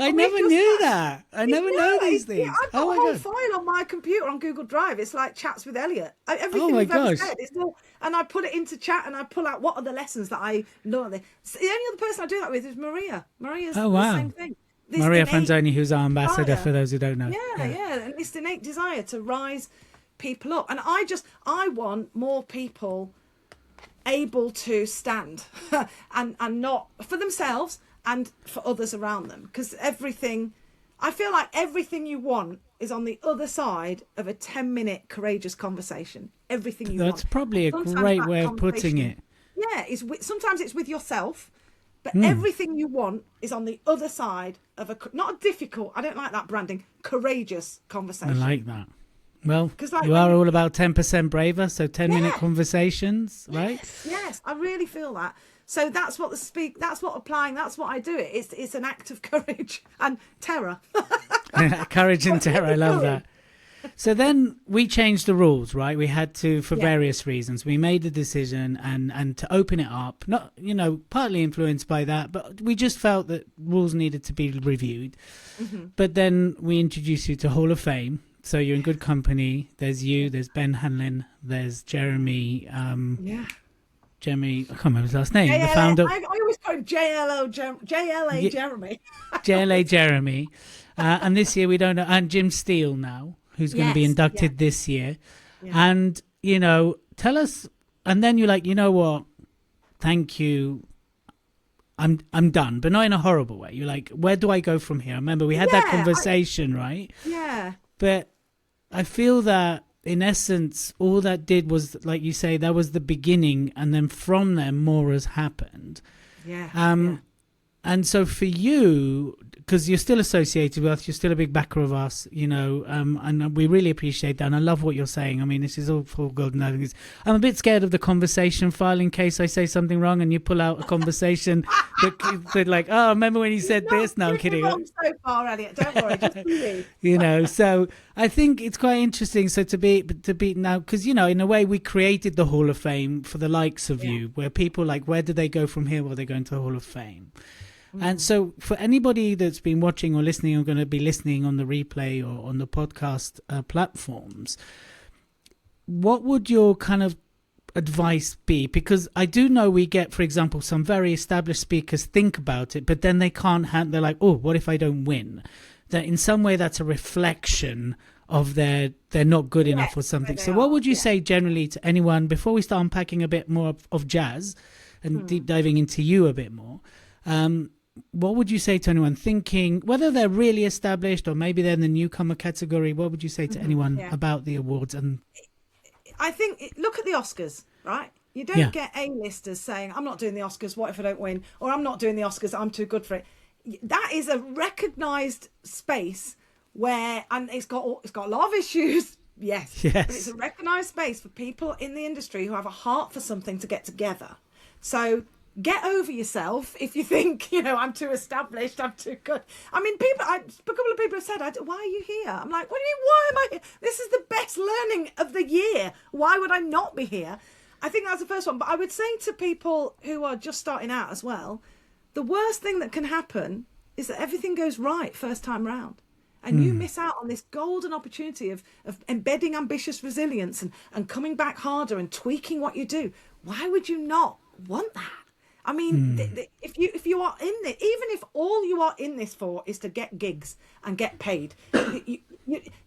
I never knew that. I never know these things. I've got a whole file on my computer on Google Drive. It's like chats with Elliot. Everything you've ever said. It's all, and I put it into chat and I pull out what are the lessons that I learned. The only other person I do that with is Maria. Maria's the same thing. Maria Franzoni, who's our ambassador, for those who don't know. Yeah. And this innate desire to rise people up. And I want more people able to stand and not for themselves and for others around them, because I feel like everything you want is on the other side of a 10-minute courageous conversation. Everything you want. That's probably a great way of putting it. Yeah, sometimes it's with yourself, but everything you want is on the other side of not a difficult, I don't like that branding, courageous conversation. I like that. Well, you are all about 10% braver, so 10-minute conversations, right? Yes, I really feel that. So that's what that's what applying, that's what I do. It's an act of courage and terror. Courage and terror, I love that. So then we changed the rules, right? We had to, for various reasons. We made the decision and to open it up, not, partly influenced by that, but we just felt that rules needed to be reviewed. Mm-hmm. But then we introduced you to Hall of Fame. So you're in good company. There's you, there's Ben Hanlon, there's Jeremy. Jeremy, I can't remember his last name. The founder. I always call him JLA Jeremy. JLA Jeremy. And this year we don't know. And Jim Steele now, who's going to be inducted this year. Yeah. And, tell us. And then you're like, you know what? Thank you. I'm done, but not in a horrible way. You're like, where do I go from here? I remember we had that conversation, right? Yeah. But I feel that in essence, all that did was, like you say, that was the beginning. And then from there, more has happened. Yeah. And so for you, because you're still associated with us, you're still a big backer of us, and we really appreciate that. And I love what you're saying. I mean, this is all for golden. I'm a bit scared of the conversation file in case I say something wrong and you pull out a conversation that like, oh, remember when you said this? No, I'm kidding. Wrong so far, Elliot. Don't worry, just believe. So I think it's quite interesting. So to be now, because, in a way we created the Hall of Fame for the likes of you, where people like, where do they go from here? Well, they go into the Hall of Fame. And so for anybody that's been watching or listening or going to be listening on the replay or on the podcast platforms, what would your kind of advice be? Because I do know we get, for example, some very established speakers think about it, but then they can't they're like, oh, what if I don't win? That in some way that's a reflection of they're not good enough or something. So what would you say generally to anyone, before we start unpacking a bit more of jazz and deep diving into you a bit more, what would you say to anyone thinking, whether they're really established or maybe they're in the newcomer category? What would you say to anyone about the awards? And I think, look at the Oscars, right? You don't get A-listers saying, I'm not doing the Oscars, what if I don't win? Or I'm not doing the Oscars, I'm too good for it. That is a recognised space where, and it's got a lot of issues, yes. But it's a recognised space for people in the industry who have a heart for something to get together. So get over yourself if you think, I'm too established, I'm too good. I mean, a couple of people have said, why are you here? I'm like, what do you mean, why am I here? This is the best learning of the year. Why would I not be here? I think that's the first one. But I would say to people who are just starting out as well, the worst thing that can happen is that everything goes right first time round. And you miss out on this golden opportunity of embedding ambitious resilience and coming back harder and tweaking what you do. Why would you not want that? I mean, if you are in this, even if all you are in this for is to get gigs and get paid,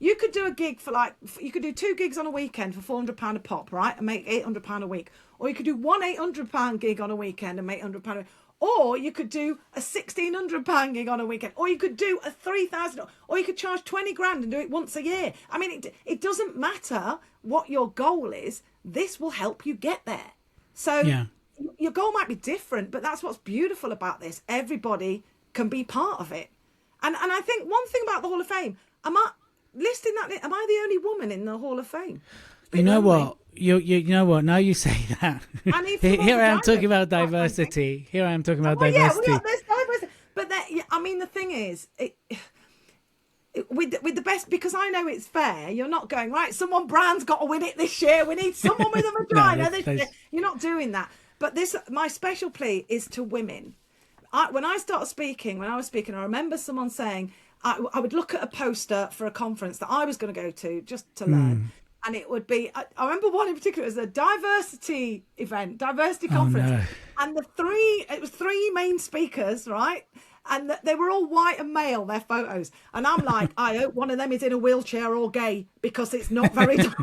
you could do a gig you could do 2 gigs on a weekend for £400 a pop, right, and make £800 a week, or you could do one £800 gig on a weekend and make £100 a week, or you could do a £1,600 gig on a weekend, or you could do a $3,000, or you could charge 20 grand and do it once a year. I mean, it doesn't matter what your goal is. This will help you get there. So. Your goal might be different, but that's what's beautiful about this. Everybody can be part of it. And I think one thing about the Hall of Fame, am I the only woman in the Hall of Fame? You know what? You know what? Now you say that. Here I am talking about diversity. Here I am talking about diversity. Yeah, there's diversity. But I mean, the thing is, with the best, because I know it's fair. You're not going, right, someone brand's got to win it this year. We need someone with a vagina this year. You're not doing that. But my special plea is to women. when I started speaking, when I was speaking, I remember someone saying I would look at a poster for a conference that I was going to go to just to learn. And it would be, I remember one in particular, it was a diversity event, diversity conference. No. And it was three main speakers, right? And they were all white and male, their photos. And I'm like, I hope one of them is in a wheelchair or gay, because it's not very diverse.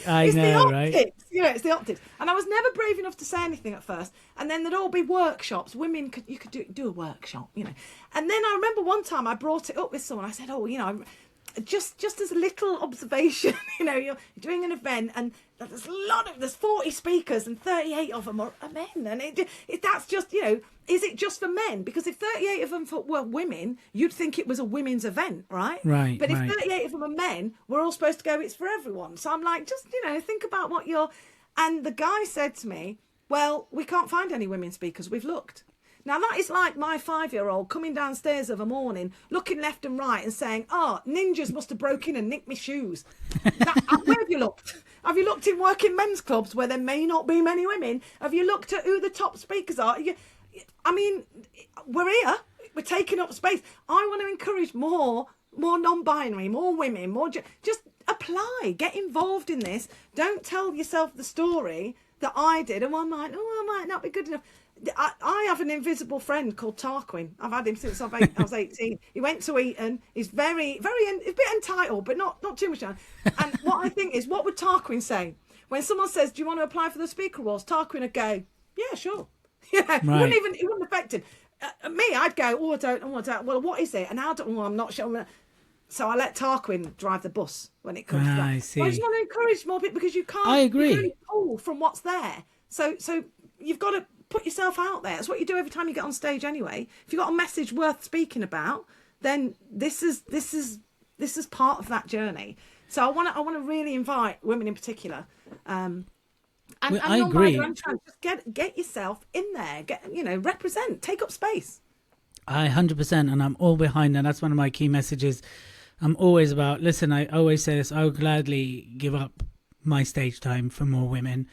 I know, right? It's the optics. And I was never brave enough to say anything at first. And then there'd all be workshops. You could do a workshop, And then I remember one time I brought it up with someone. I said, just as a little observation, you're doing an event and there's 40 speakers and 38 of them are men. And that's just, is it just for men? Because if 38 of them were women, you'd think it was a women's event, right? Right. But if 38 of them are men, we're all supposed to go, it's for everyone. So I'm like, just, think about what you're... And the guy said to me, well, we can't find any women speakers. We've looked. Now, that is like my 5-year-old coming downstairs of a morning, looking left and right and saying, ninjas must have broke in and nicked my shoes. Where have you looked? Have you looked in working men's clubs where there may not be many women? Have you looked at who the top speakers are? We're here. We're taking up space. I want to encourage more non-binary, more women, just apply, get involved in this. Don't tell yourself the story that I did and I might not be good enough. I have an invisible friend called Tarquin. I've had him since I was 18. He went to Eton. He's very, a bit entitled, but not too much. And what I think is, what would Tarquin say when someone says, "Do you want to apply for the Speaker Awards?" Tarquin would go, "Yeah, sure." Right. It wouldn't affect him. Me, I'd go, I don't. Well, what is it? And I'm not sure. So I let Tarquin drive the bus when it comes to that. I see. I just want to encourage more people, because you can't. I agree. You can only pull from what's there. So you've got to put yourself out there. That's what you do every time you get on stage anyway. If you've got a message worth speaking about, then this is part of that journey. So I want to really invite women in particular. And I agree. Just get yourself in there. Represent, take up space. 100%, and I'm all behind that. That's one of my key messages. I'm always about, listen, I always say this, I would gladly give up my stage time for more women.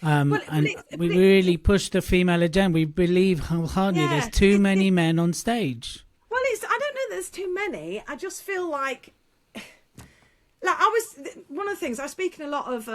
We really push the female agenda. We believe wholeheartedly there's too many men on stage. Well, I don't know that there's too many. I just feel like one of the things, I speak in a lot of,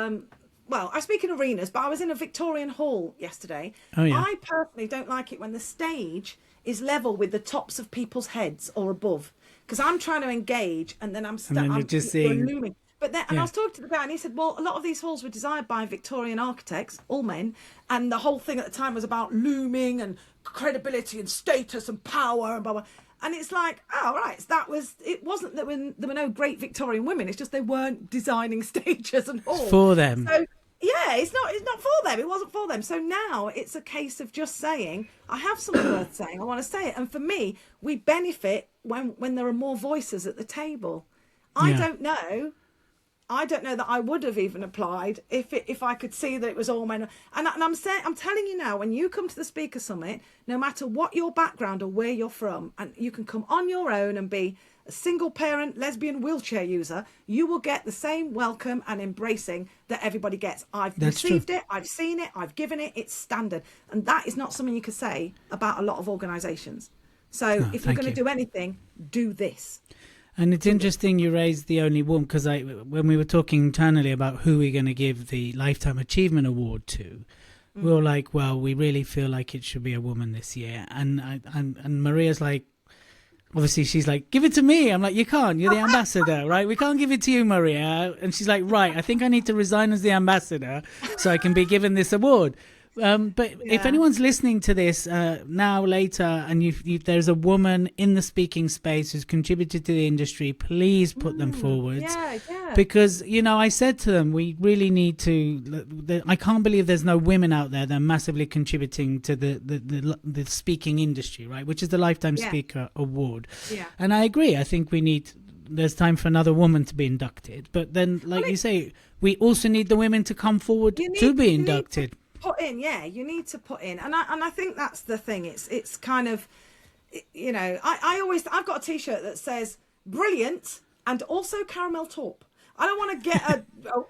I speak in arenas, but I was in a Victorian hall yesterday. Oh, yeah. I personally don't like it when the stage is level with the tops of people's heads or above, because I'm trying to engage and then I'm just seeing looming. But then, and I was talking to the guy and he said, well, a lot of these halls were designed by Victorian architects, all men, and the whole thing at the time was about looming and credibility and status and power and blah, blah. And it's like, it wasn't that there were no great Victorian women, it's just they weren't designing stages and halls. For them. So, it's not for them. It wasn't for them. So now it's a case of just saying, I have something worth saying. I want to say it. And for me, we benefit when there are more voices at the table. I don't know that I would have even applied if I could see that it was all men. And I'm telling you now, when you come to the Speaker Summit, no matter what your background or where you're from, and you can come on your own and be a single parent, lesbian wheelchair user, you will get the same welcome and embracing that everybody gets. I've received it, I've seen it, I've given it, it's standard. And that is not something you can say about a lot of organisations. So if you're going to do anything, do this. And it's interesting you raised the only woman, because when we were talking internally about who we're going to give the Lifetime Achievement Award to, we were like, well, we really feel like it should be a woman this year. And Maria's like, obviously she's like, give it to me. I'm like, you can't, you're the ambassador, right? We can't give it to you, Maria. And she's like, right, I think I need to resign as the ambassador so I can be given this award. But if anyone's listening to this now, later, and there's a woman in the speaking space who's contributed to the industry, please put them forward. Because, I said to them, we really need to, I can't believe there's no women out there that are massively contributing to the speaking industry, right? Which is the Lifetime Speaker Award. Yeah. And I agree. I think there's time for another woman to be inducted. But then, you say, we also need the women to come forward to be inducted. You need to put in, and I think that's the thing. It's kind of, I've got a T-shirt that says brilliant and also caramel top, I don't want to get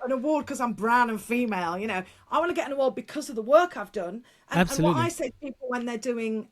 an award because I'm brown and female. You know, I want to get an award because of the work I've done. And what I say to people when they're doing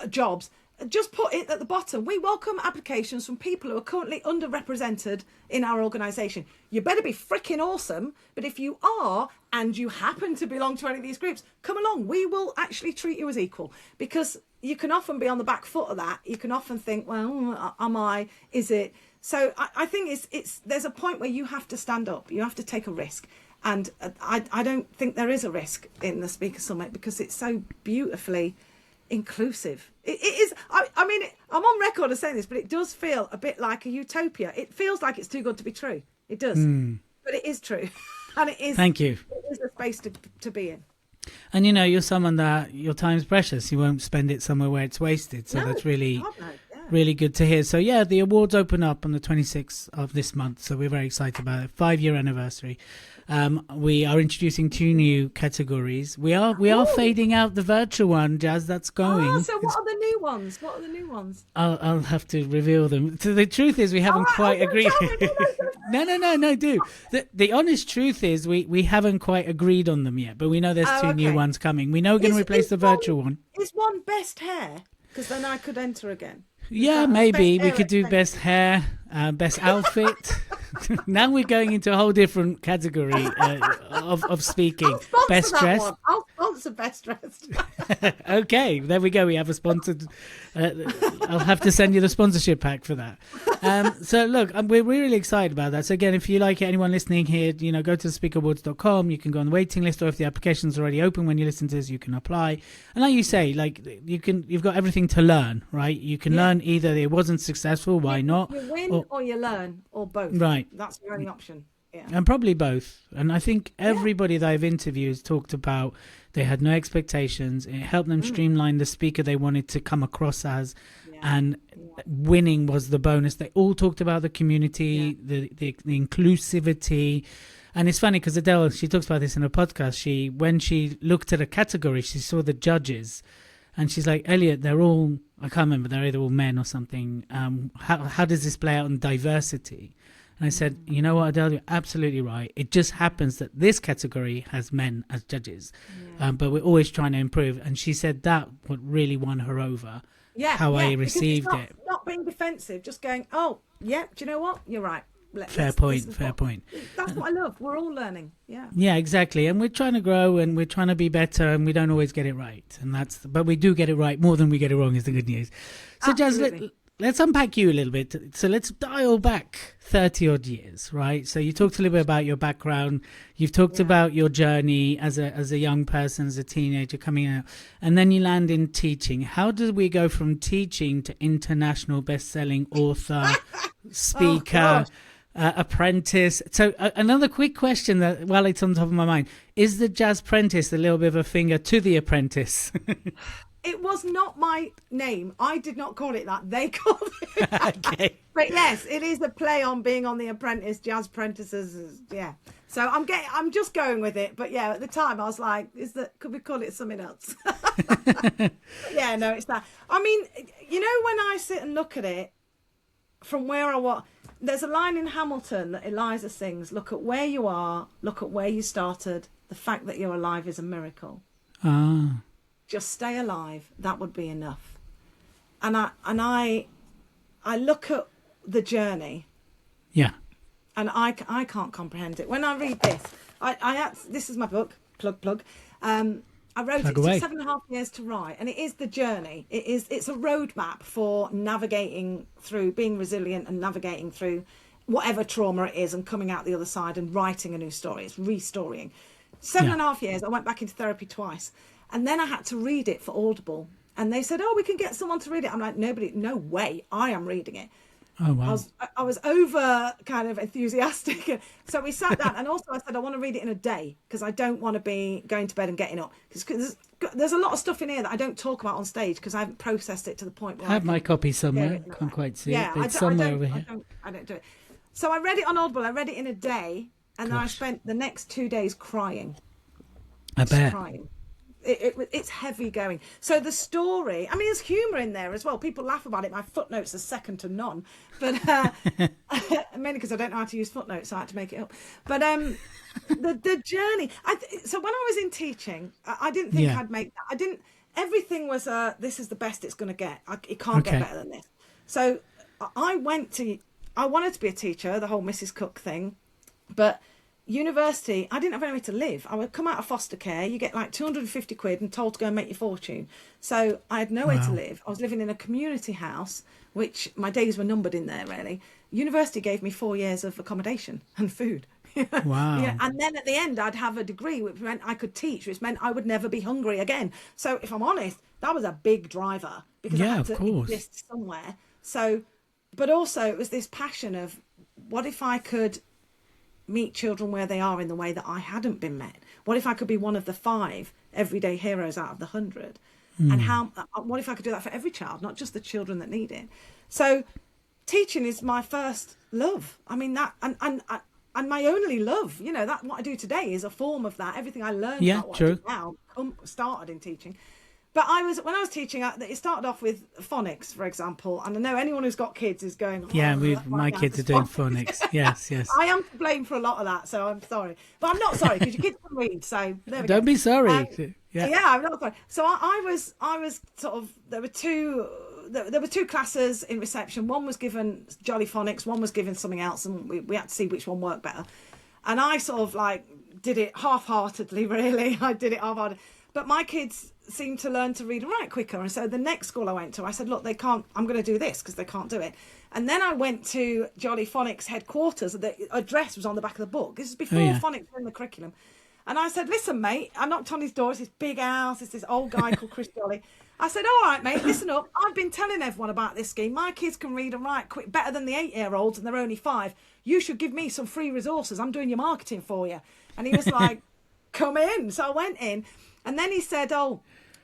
jobs, just put it at the bottom. We welcome applications from people who are currently underrepresented in our organisation. You better be freaking awesome. But if you are, and you happen to belong to any of these groups, come along. We will actually treat you as equal, because you can often be on the back foot of that. You can often think, well, am I? Is it? So I think there's a point where you have to stand up. You have to take a risk. And I don't think there is a risk in the Speaker Summit, because it's so beautifully inclusive. It is. I mean, I'm on record as saying this, but it does feel a bit like a utopia. It feels like it's too good to be true. It does, but it is true, and it is. Thank you. It is a space to be in. And you know, you're someone that your time's precious. You won't spend it somewhere where it's wasted. So that's really, really good to hear. So yeah, the awards open up on the 26th of this month. So we're very excited about it. 5-year anniversary. We are introducing 2 new categories. We are fading out the virtual one, Jazz. That's going. Oh, so what are the new ones? What are the new ones? I'll have to reveal them. So the truth is, we haven't quite agreed. No, do. The honest truth is, we haven't quite agreed on them yet, but we know there's 2 new ones coming. We know we're going to replace the virtual one. Is one best hair? Because then I could enter again. Yeah, maybe we could do best hair, best outfit. Now we're going into a whole different category of speaking. Best dressed. I'll sponsor best dressed. Okay, there we go. We have a sponsored. I'll have to send you the sponsorship pack for that. So look, we're really excited about that. So again, if you like it, anyone listening here, you know, go to speakawards.com. You can go on the waiting list, or if the application's already open when you listen to this, you can apply. And like you say, like you've got everything to learn, right? You can learn either it wasn't successful, why not? You win or you learn, or both. Right. That's your only option. Yeah. And probably both. And I think everybody that I've interviewed has talked about they had no expectations. It helped them streamline the speaker they wanted to come across as. And winning was the bonus. They all talked about the community, the inclusivity. And it's funny because Adele, she talks about this in her podcast. When she looked at a category, she saw the judges. And she's like, Elliot, they're all, I can't remember, they're either all men or something. How does this play out in diversity? And I said, you know what, Adele, you're absolutely right. It just happens that this category has men as judges. But we're always trying to improve. And she said that what really won her over. How I received it. Not being defensive, just going, oh, yeah, do you know what? You're right. Fair point. That's what I love. We're all learning. Yeah, exactly. And we're trying to grow and we're trying to be better, and we don't always get it right. But we do get it right more than we get it wrong is the good news. So Jazz, let's unpack you a little bit. So let's dial back 30 odd years, right? So you talked a little bit about your background. You've talked about your journey as a young person, as a teenager coming out, and then you land in teaching. How did we go from teaching to international best-selling author, speaker, apprentice? So another quick question that, while it's on top of my mind, is the Jazz Apprentice a little bit of a finger to the apprentice? It was not my name. I did not call it that. They called it that. Okay. But yes, it is a play on being on The Apprentice, Jazz Apprentices. Yeah. So I'm just going with it. But yeah, at the time I was like, could we call it something else? Yeah, no, it's that. I mean, you know, when I sit and look at it from where I was, there's a line in Hamilton that Eliza sings, look at where you are, look at where you started. The fact that you're alive is a miracle. Ah. Just stay alive. That would be enough. And I look at the journey. Yeah. And I can't comprehend it. When I read this, this is my book, plug. I wrote it. It took 7.5 years to write, and it is the journey. It's a roadmap for navigating through, being resilient and navigating through whatever trauma it is, and coming out the other side and writing a new story. It's restorying. 7.5 years. I went back into therapy twice. And then I had to read it for Audible. And they said, we can get someone to read it. I'm like, no way, I am reading it. Oh, wow. I was over kind of enthusiastic. So we sat down. And also I said, I want to read it in a day, because I don't want to be going to bed and getting up. Because there's a lot of stuff in here that I don't talk about on stage, because I haven't processed it to the point where I have my copy somewhere. Can't quite see it. It's somewhere over here. I don't do it. So I read it on Audible. I read it in a day. And then I spent the next 2 days crying. I bet. Crying. it's heavy going. So the story, I mean, there's humour in there as well. People laugh about it. My footnotes are second to none, but mainly because I don't know how to use footnotes, so I had to make it up. But the journey. So when I was in teaching, I didn't think I'd make that. I didn't. Everything was this is the best it's going to get. It can't get better than this. So I wanted to be a teacher, the whole Mrs. Cook thing, but university, I didn't have anywhere to live. I would come out of foster care, you get like 250 quid and told to go and make your fortune. So I had nowhere to live. I was living in a community house, which my days were numbered in there, really. University gave me 4 years of accommodation and food. Wow. Yeah, and then at the end, I'd have a degree, which meant I could teach, which meant I would never be hungry again. So if I'm honest, that was a big driver, because I had to exist somewhere. So, but also it was this passion of, what if I could meet children where they are in the way that I hadn't been met? What if I could be one of the 5 everyday heroes out of the 100? And what if I could do that for every child, not just the children that need it? So teaching is my first love. I mean, that, and my only love, you know, that what I do today is a form of that. Everything I learned about what I do now started in teaching. But when I was teaching, it started off with phonics, for example. And I know anyone who's got kids is going, my kids are doing phonics. Yes. I am to blame for a lot of that, so I'm sorry. But I'm not sorry, because your kids can read, so there we go. Don't be sorry. Yeah, I'm not sorry. So I was sort of, there were two classes in reception. One was given Jolly Phonics, one was given something else, and we had to see which one worked better. And I sort of like did it half-heartedly, really. I did it half-heartedly. But my kids seemed to learn to read and write quicker. And so the next school I went to, I said, look, they can't, I'm going to do this because they can't do it. And then I went to Jolly Phonics headquarters. The address was on the back of the book. This is before phonics were in the curriculum. And I said, listen, mate, I knocked on his door. It's this big house. It's this old guy called Chris Jolly. I said, all right, mate, listen up. I've been telling everyone about this scheme. My kids can read and write quick, better than the 8-year-olds, and they're only 5. You should give me some free resources. I'm doing your marketing for you. And he was like, come in. So I went in. And then he said, oh,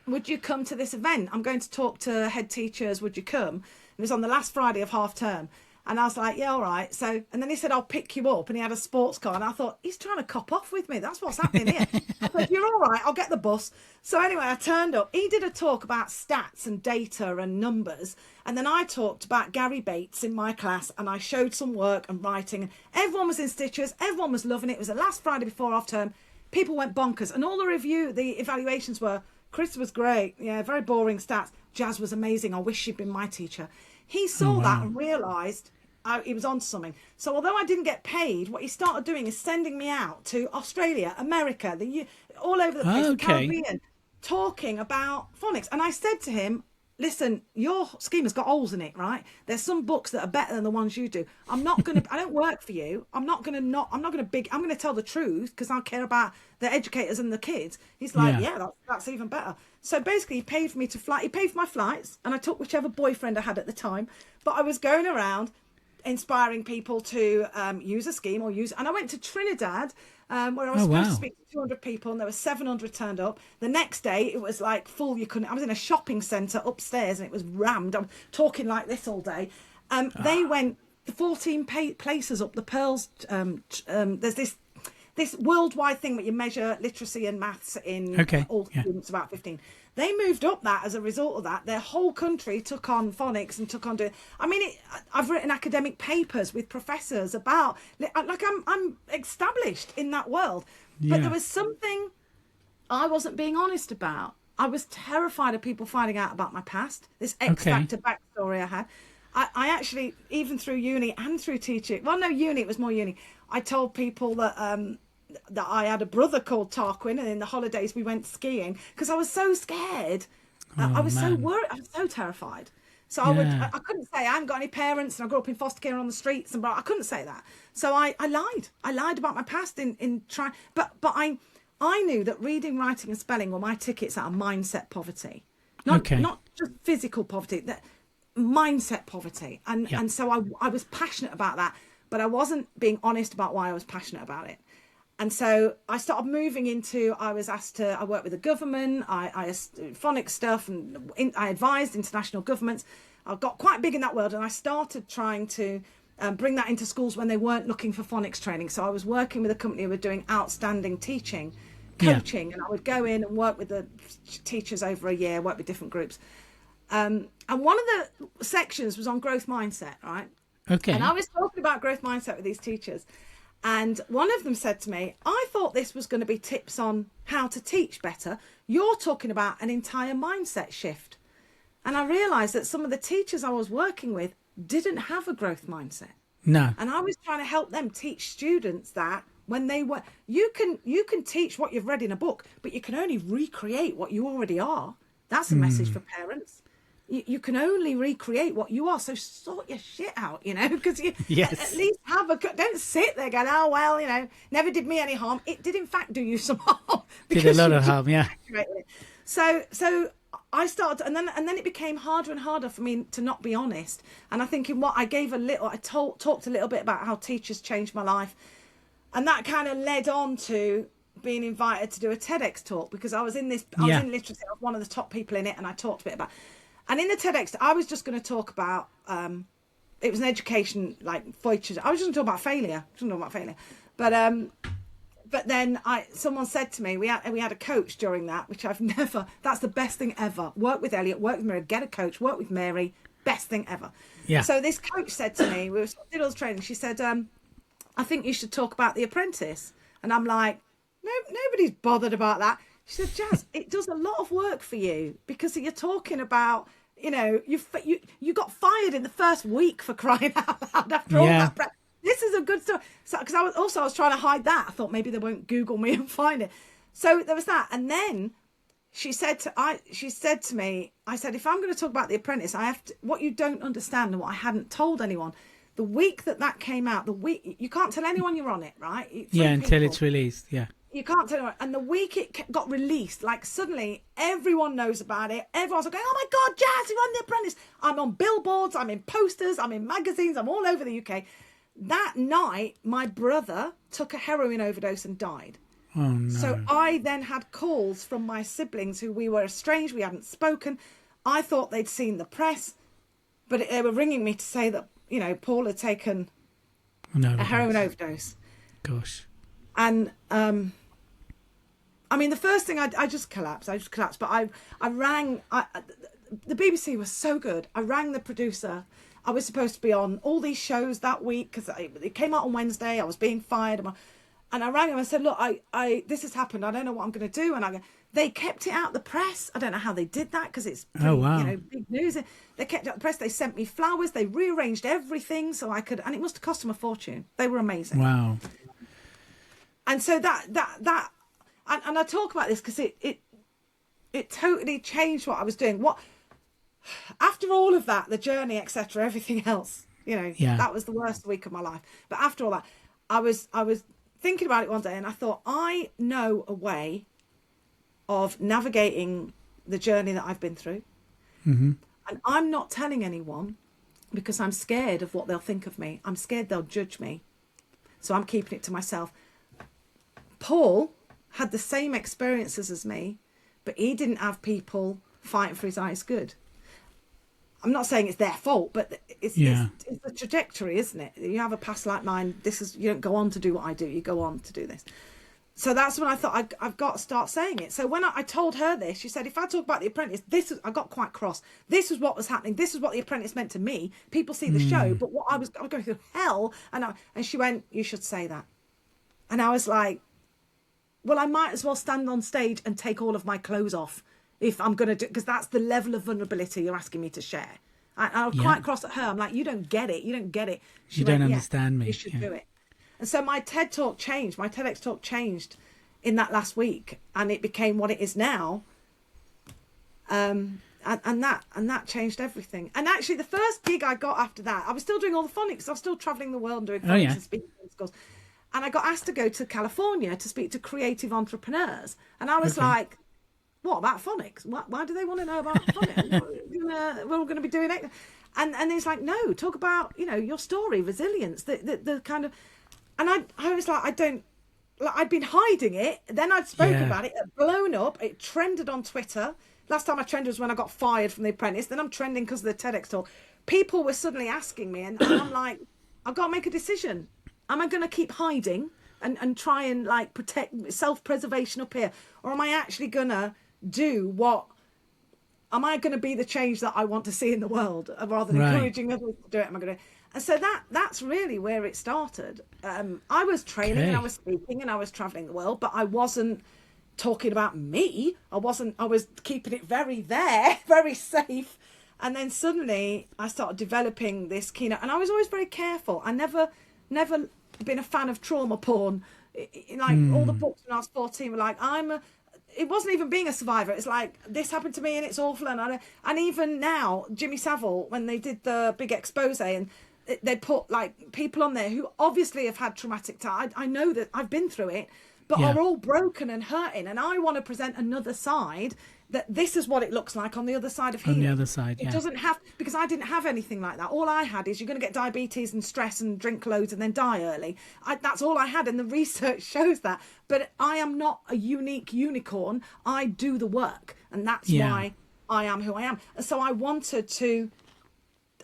would you come to this event? I'm going to talk to head teachers. Would you come? It was on the last Friday of half term. And I was like, yeah, all right. So, and then he said, I'll pick you up. And he had a sports car. And I thought, he's trying to cop off with me. That's what's happening here. I said, you're all right. I'll get the bus. So anyway, I turned up. He did a talk about stats and data and numbers. And then I talked about Gary Bates in my class. And I showed some work and writing. Everyone was in stitches. Everyone was loving it. It was the last Friday before half term. People went bonkers. And all the evaluations were, Chris was great. Yeah, very boring stats. Jazz was amazing. I wish she'd been my teacher. He saw that and realised he was on something. So although I didn't get paid, what he started doing is sending me out to Australia, America, all over the place, the Caribbean, talking about phonics. And I said to him, listen, your scheme has got holes in it, right? There's some books that are better than the ones you do. I'm not going to, I don't work for you. I'm going to tell the truth because I care about the educators and the kids. He's like, that's even better. So basically he paid for me to fly. He paid for my flights and I took whichever boyfriend I had at the time. But I was going around inspiring people to use a scheme and I went to Trinidad where I was supposed to speak to 200 people and there were 700 turned up. The next day it was like full. I was in a shopping centre upstairs and it was rammed. I'm talking like this all day. They went 14 places up the Pearls. There's this worldwide thing where you measure literacy and maths in all students, about 15. They moved up that as a result of that. Their whole country took on phonics and took on doing. I mean, I've written academic papers with professors about, like I'm established in that world. But there was something I wasn't being honest about. I was terrified of people finding out about my past, this X Factor backstory I had. I actually, even through uni and through teaching, well, no, uni, it was more uni. I told people that I had a brother called Tarquin, and in the holidays we went skiing because I was so scared. I was so worried. I was so terrified. So I couldn't say I haven't got any parents and I grew up in foster care on the streets, and I couldn't say that. So I lied. I lied about my past in trying. But I knew that reading, writing, and spelling were my tickets out of mindset poverty, not just physical poverty. That mindset poverty, and so I was passionate about that, but I wasn't being honest about why I was passionate about it. And so I started moving into, I worked with the government, I phonics stuff, and I advised international governments. I got quite big in that world, and I started trying to bring that into schools when they weren't looking for phonics training. So I was working with a company who were doing outstanding teaching, coaching, and I would go in and work with the teachers over a year, work with different groups. And one of the sections was on growth mindset, right? Okay. And I was talking about growth mindset with these teachers. And one of them said to me, I thought this was going to be tips on how to teach better. You're talking about an entire mindset shift. And I realized that some of the teachers I was working with didn't have a growth mindset. No. And I was trying to help them teach students that when they were, you can teach what you've read in a book, but you can only recreate what you already are. That's a message for parents. You can only recreate what you are. So sort your shit out, because you Yes. at least don't sit there going, oh, well, never did me any harm. It did, in fact, do you some harm. Did a lot of harm, yeah. So I started, and then it became harder and harder for me to not be honest. And I think I talked a little bit about how teachers changed my life. And that kind of led on to being invited to do a TEDx talk, because I was in literacy. I was one of the top people in it, and I talked a bit about. And in the TEDx, I was just going to talk about, it was an education, voices. I was just going to talk about failure. But then someone said to me, we had a coach during that, which that's the best thing ever. Work with Elliot, work with Mary, get a coach, work with Mary, best thing ever. Yeah. So this coach said to me, we did all the training, she said, I think you should talk about The Apprentice. And I'm like, no, nobody's bothered about that. She said, Jazz, it does a lot of work for you, because you're talking about, you got fired in the first week, for crying out loud, after all that prep. This is a good story. So, because I was trying to hide that. I thought maybe they won't Google me and find it. So there was that. And then she said to me, I said, if I'm going to talk about The Apprentice, I have to, what you don't understand, and what I hadn't told anyone, the week that came out, you can't tell anyone you're on it, right? Until it's released. Yeah. You can't tell anyone. And the week it got released, suddenly everyone knows about it. Everyone's going, oh my God, Jazz, you're on The Apprentice. I'm on billboards, I'm in posters, I'm in magazines, I'm all over the UK. That night, my brother took a heroin overdose and died. Oh, no. So I then had calls from my siblings who we were estranged, we hadn't spoken. I thought they'd seen the press, but they were ringing me to say that, Paul had taken a heroin overdose. Gosh. And, the first thing, I just collapsed. But I rang, the BBC was so good. I rang the producer. I was supposed to be on all these shows that week, because it came out on Wednesday. I was being fired. And I rang him and said, look, this has happened. I don't know what I'm going to do. And they kept it out the press. I don't know how they did that, because it's pretty, big news. They kept it out the press. They sent me flowers. They rearranged everything so I could, and it must have cost them a fortune. They were amazing. Wow. And so that and I talk about this because it totally changed what I was doing. After all of that, the journey, etc., everything else, that was the worst week of my life. But after all that, I was thinking about it one day, and I thought, I know a way of navigating the journey that I've been through. Mm-hmm. And I'm not telling anyone, because I'm scared of what they'll think of me. I'm scared they'll judge me. So I'm keeping it to myself. Paul had the same experiences as me, but he didn't have people fighting for his highest good. I'm not saying it's their fault, but it's the trajectory, isn't it? You have a past like mine. You don't go on to do what I do. You go on to do this. So that's when I thought I've got to start saying it. So when I told her this, she said, if I talk about The Apprentice, I got quite cross. This is what was happening. This is what The Apprentice meant to me. People see the show, but I was going through hell. And she went, you should say that. And I was like, well, I might as well stand on stage and take all of my clothes off if I'm going to do, because that's the level of vulnerability you're asking me to share. I was quite cross at her. I'm like, you don't get it. You don't get it. You don't understand me. You should do it. And so my TED talk changed. My TEDx talk changed in that last week, and it became what it is now. And that changed everything. And actually, the first gig I got after that, I was still doing all the phonics. I was still traveling the world and doing phonics and speaking in schools. And I got asked to go to California to speak to creative entrepreneurs. And I was like, what about phonics? Why do they want to know about phonics? We're all going to be doing it. And it's like, no, talk about, your story, resilience, the kind of... And I was like, I'd been hiding it. Then I'd spoken about it. It blown up. It trended on Twitter. Last time I trended was when I got fired from The Apprentice. Then I'm trending because of the TEDx talk. People were suddenly asking me, and I'm like, I've got to make a decision. Am I going to keep hiding, and try and like protect self-preservation up here? Or am I actually gonna am I going to be the change that I want to see in the world, rather than encouraging others to do it? Am I going to? And so that's really where it started. I was training and I was speaking and I was traveling the world, but I wasn't talking about me. I was keeping it very safe. And then suddenly I started developing this keynote, and I was always very careful. I never been a fan of trauma porn. Like all the books when I was 14 were like, it wasn't even being a survivor. It's like, this happened to me and it's awful. And even now, Jimmy Savile, when they did the big expose, and they put like people on there who obviously have had traumatic time. I know that I've been through it, but are all broken and hurting. And I want to present another side, that this is what it looks like on the other side of healing. On the other side, It doesn't have, because I didn't have anything like that. All I had is, you're going to get diabetes and stress and drink loads and then die early. That's all I had, and the research shows that. But I am not a unique unicorn. I do the work, and that's why I am who I am. And so I wanted to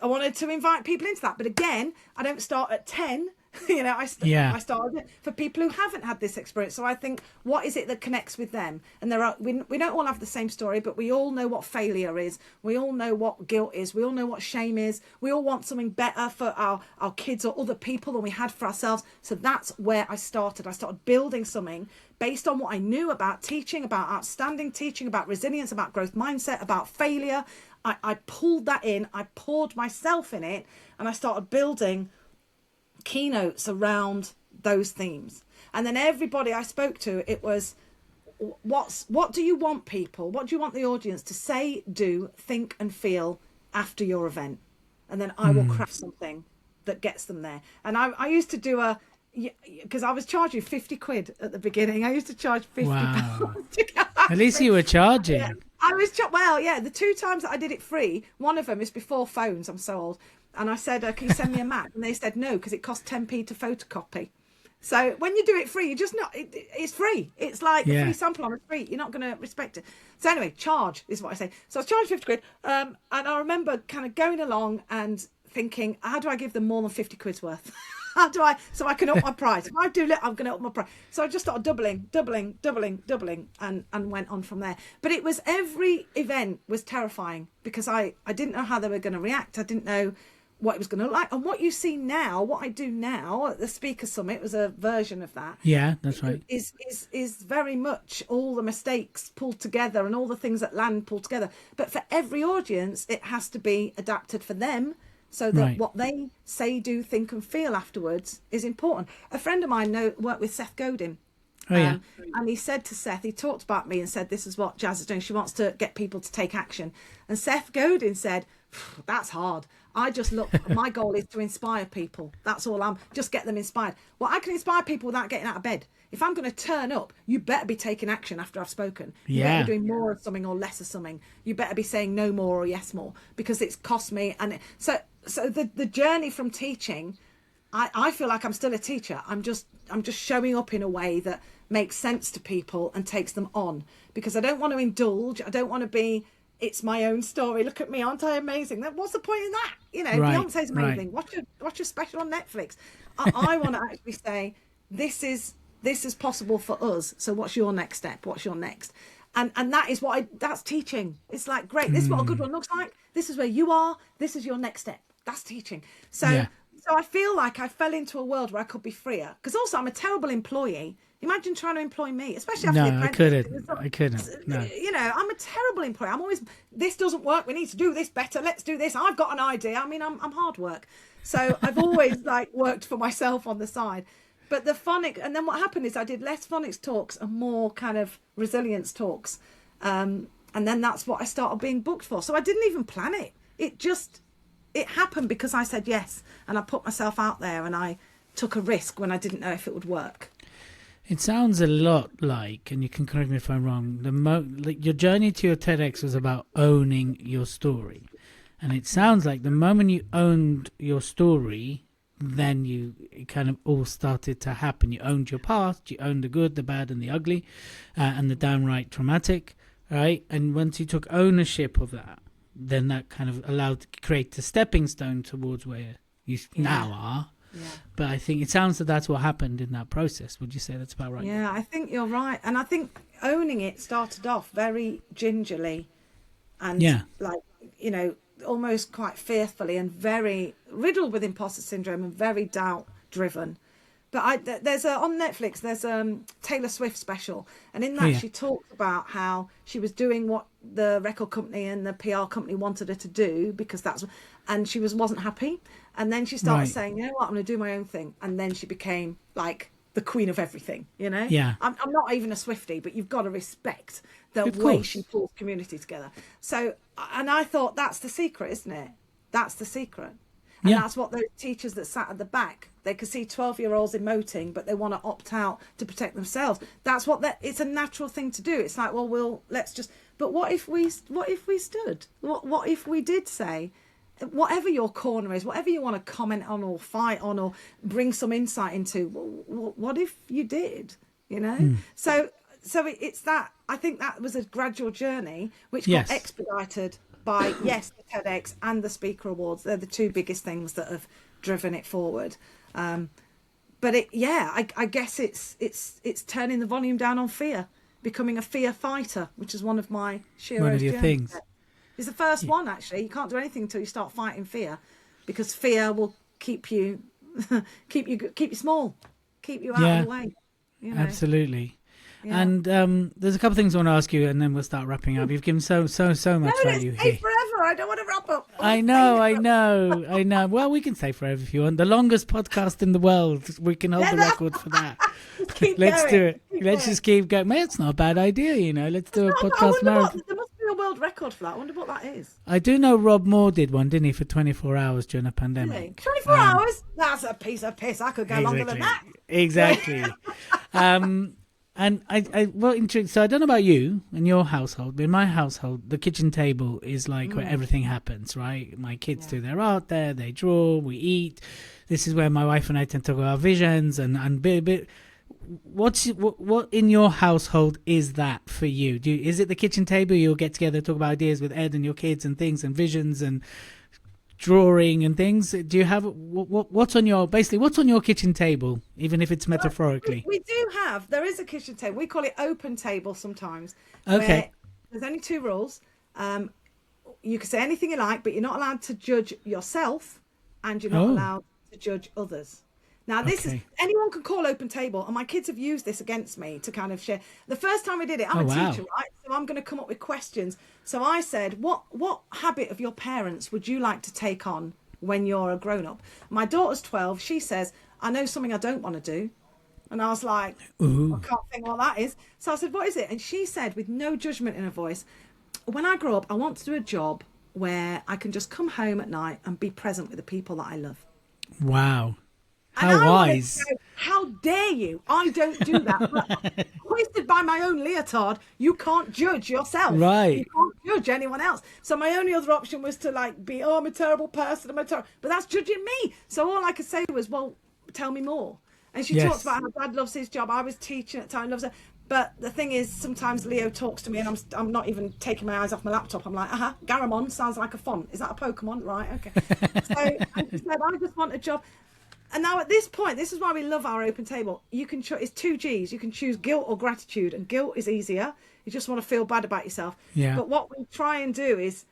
invite people into that. But again, I don't start at 10. I started for people who haven't had this experience. So I think, what is it that connects with them? And we don't all have the same story, but we all know what failure is. We all know what guilt is. We all know what shame is. We all want something better for our kids or other people than we had for ourselves. So that's where I started. I started building something based on what I knew about teaching, about outstanding teaching, about resilience, about growth mindset, about failure. I pulled that in. I poured myself in it, and I started building keynotes around those themes. And then everybody I spoke to, it was, what do you want people, what do you want the audience to say, do, think and feel after your event? And then I will craft something that gets them there. And I used to do because I was charging 50 quid at the beginning. I used to charge 50 pounds. At least you were charging. I was the 2 times that I did it free, one of them is before phones. I'm so old. And I said, can you send me a map? And they said no, because it costs 10p to photocopy. So when you do it free, it's free. It's like a free sample on a street. You're not going to respect it. So anyway, charge is what I say. So I was charged 50 quid. And I remember kind of going along and thinking, how do I give them more than 50 quid's worth? So I can up my price. If I do it, I'm going to up my price. So I just started doubling, and went on from there. But it was, every event was terrifying, because I didn't know how they were going to react. I didn't know what it was going to look like. And what you see now, what I do now at the Speaker Summit was a version of that. Yeah, that's right. Is very much all the mistakes pulled together and all the things that land pulled together. But for every audience, it has to be adapted for them, so that what they say, do, think and feel afterwards is important. A friend of mine worked with Seth Godin. And he said to Seth, he talked about me and said, this is what Jazz is doing. She wants to get people to take action. And Seth Godin said, that's hard. My goal is to inspire people. That's all. Just get them inspired. Well, I can inspire people without getting out of bed. If I'm going to turn up, you better be taking action after I've spoken. You better be doing more of something or less of something. You better be saying no more or yes more, because it's cost me. And so the journey from teaching, I feel like I'm still a teacher. I'm just showing up in a way that makes sense to people and takes them on, because I don't want to indulge. I don't want to be, it's my own story. Look at me, aren't I amazing? What's the point in that? Beyonce's amazing. Watch your special on Netflix. I want to actually say, this is possible for us. So what's your next step? What's your next? And that is that's teaching. It's like, great, this is what a good one looks like. This is where you are. This is your next step. That's teaching. So I feel like I fell into a world where I could be freer. Because also, I'm a terrible employee. Imagine trying to employ me, especially after the apprentice. I couldn't. No. I'm a terrible employee. I'm always, this doesn't work. We need to do this better. Let's do this. I've got an idea. I mean, I'm hard work. So I've always worked for myself on the side. But the phonics, and then what happened is I did less phonics talks and more kind of resilience talks. And then that's what I started being booked for. So I didn't even plan it. It happened because I said yes. And I put myself out there and I took a risk when I didn't know if it would work. It sounds a lot like, and you can correct me if I'm wrong, your journey to your TEDx was about owning your story. And it sounds like the moment you owned your story, then it kind of all started to happen. You owned your past, you owned the good, the bad and the ugly, and the downright traumatic, right? And once you took ownership of that, then that kind of allowed to create the stepping stone towards where you now are. But I think it sounds that that's what happened in that process. Would you say that's about right? Yeah, I think you're right. And I think owning it started off very gingerly and like, you know, almost quite fearfully and very riddled with imposter syndrome and very doubt driven. But there's on Netflix, there's a Taylor Swift special. And in that, she talks about how she was doing what the record company and the PR company wanted her to do because and she wasn't happy. And then she started saying, you know what, I'm going to do my own thing. And then she became like the queen of everything, you know? Yeah. I'm not even a Swiftie, but you've got to respect the way she pulls community together. So, and I thought that's the secret, isn't it? That's the secret. And that's what those teachers that sat at the back, they could see 12-year-olds emoting, but they want to opt out to protect themselves. That's it's a natural thing to do. It's like, well, let's just, but what if we stood? What if we did say, whatever your corner is, whatever you want to comment on or fight on or bring some insight into, what if you did, you know? So it's that, I think that was a gradual journey, which got expedited by, the TEDx and the Speaker Awards. They're the two biggest things that have driven it forward. But I guess it's turning the volume down on fear, becoming a fear fighter, which is one of my one of your things. It's the first one, actually. You can't do anything until you start fighting fear, because fear will keep you keep you small, keep you out of the way. You know? Absolutely. Yeah. And there's a couple of things I want to ask you, and then we'll start wrapping up. You've given so much value here. Forever. I don't want to wrap up. I know. Well, we can stay forever if you want. The longest podcast in the world. We can hold the record for that. Let's do it. Let's just keep going. Mate, it's not a bad idea, you know. Let's do a podcast marathon. There must be a world record for that. I wonder what that is. I do know Rob Moore did one, didn't he, for 24 hours during a pandemic? Really? 24 hours? That's a piece of piss. I could go longer than that. Exactly. And so I don't know about you and your household, but in my household, the kitchen table is like where everything happens, right? My kids do their art there, they draw, we eat. This is where my wife and I tend to talk about our visions and bit. What in your household is that for you? Is it the kitchen table? You'll get together, talk about ideas with Ed and your kids and things and visions and drawing and things. Do you have what's on your kitchen table, even if it's metaphorically? We do have, there is a kitchen table. We call it open table sometimes. Okay. There's only two rules. You can say anything you like, but you're not allowed to judge yourself, and you're not allowed to judge others. Now, this is, anyone can call open table, and my kids have used this against me to kind of share. The first time we did it, I'm a teacher, right? So I'm going to come up with questions. So I said, what habit of your parents would you like to take on when you're a grown-up? My daughter's 12. She says, I know something I don't want to do. And I was like, I can't think what that is. So I said, what is it? And she said, with no judgment in her voice, when I grow up, I want to do a job where I can just come home at night and be present with the people that I love. Wow. How wise. Go, how dare you? I don't do that. Hoisted by my own leotard, you can't judge yourself. Right. You can't judge anyone else. So my only other option was to I'm a terrible person. But that's judging me. So all I could say was, well, tell me more. And she talks about how Dad loves his job. I was teaching at the time, loves it. But the thing is, sometimes Leo talks to me and I'm not even taking my eyes off my laptop. I'm like, Garamond sounds like a font. Is that a Pokemon? Right, okay. So and she said, I just want a job. And now at this point, this is why we love our open table. You can it's 2 G's. You can choose guilt or gratitude. And guilt is easier. You just want to feel bad about yourself. Yeah. But what we try and do is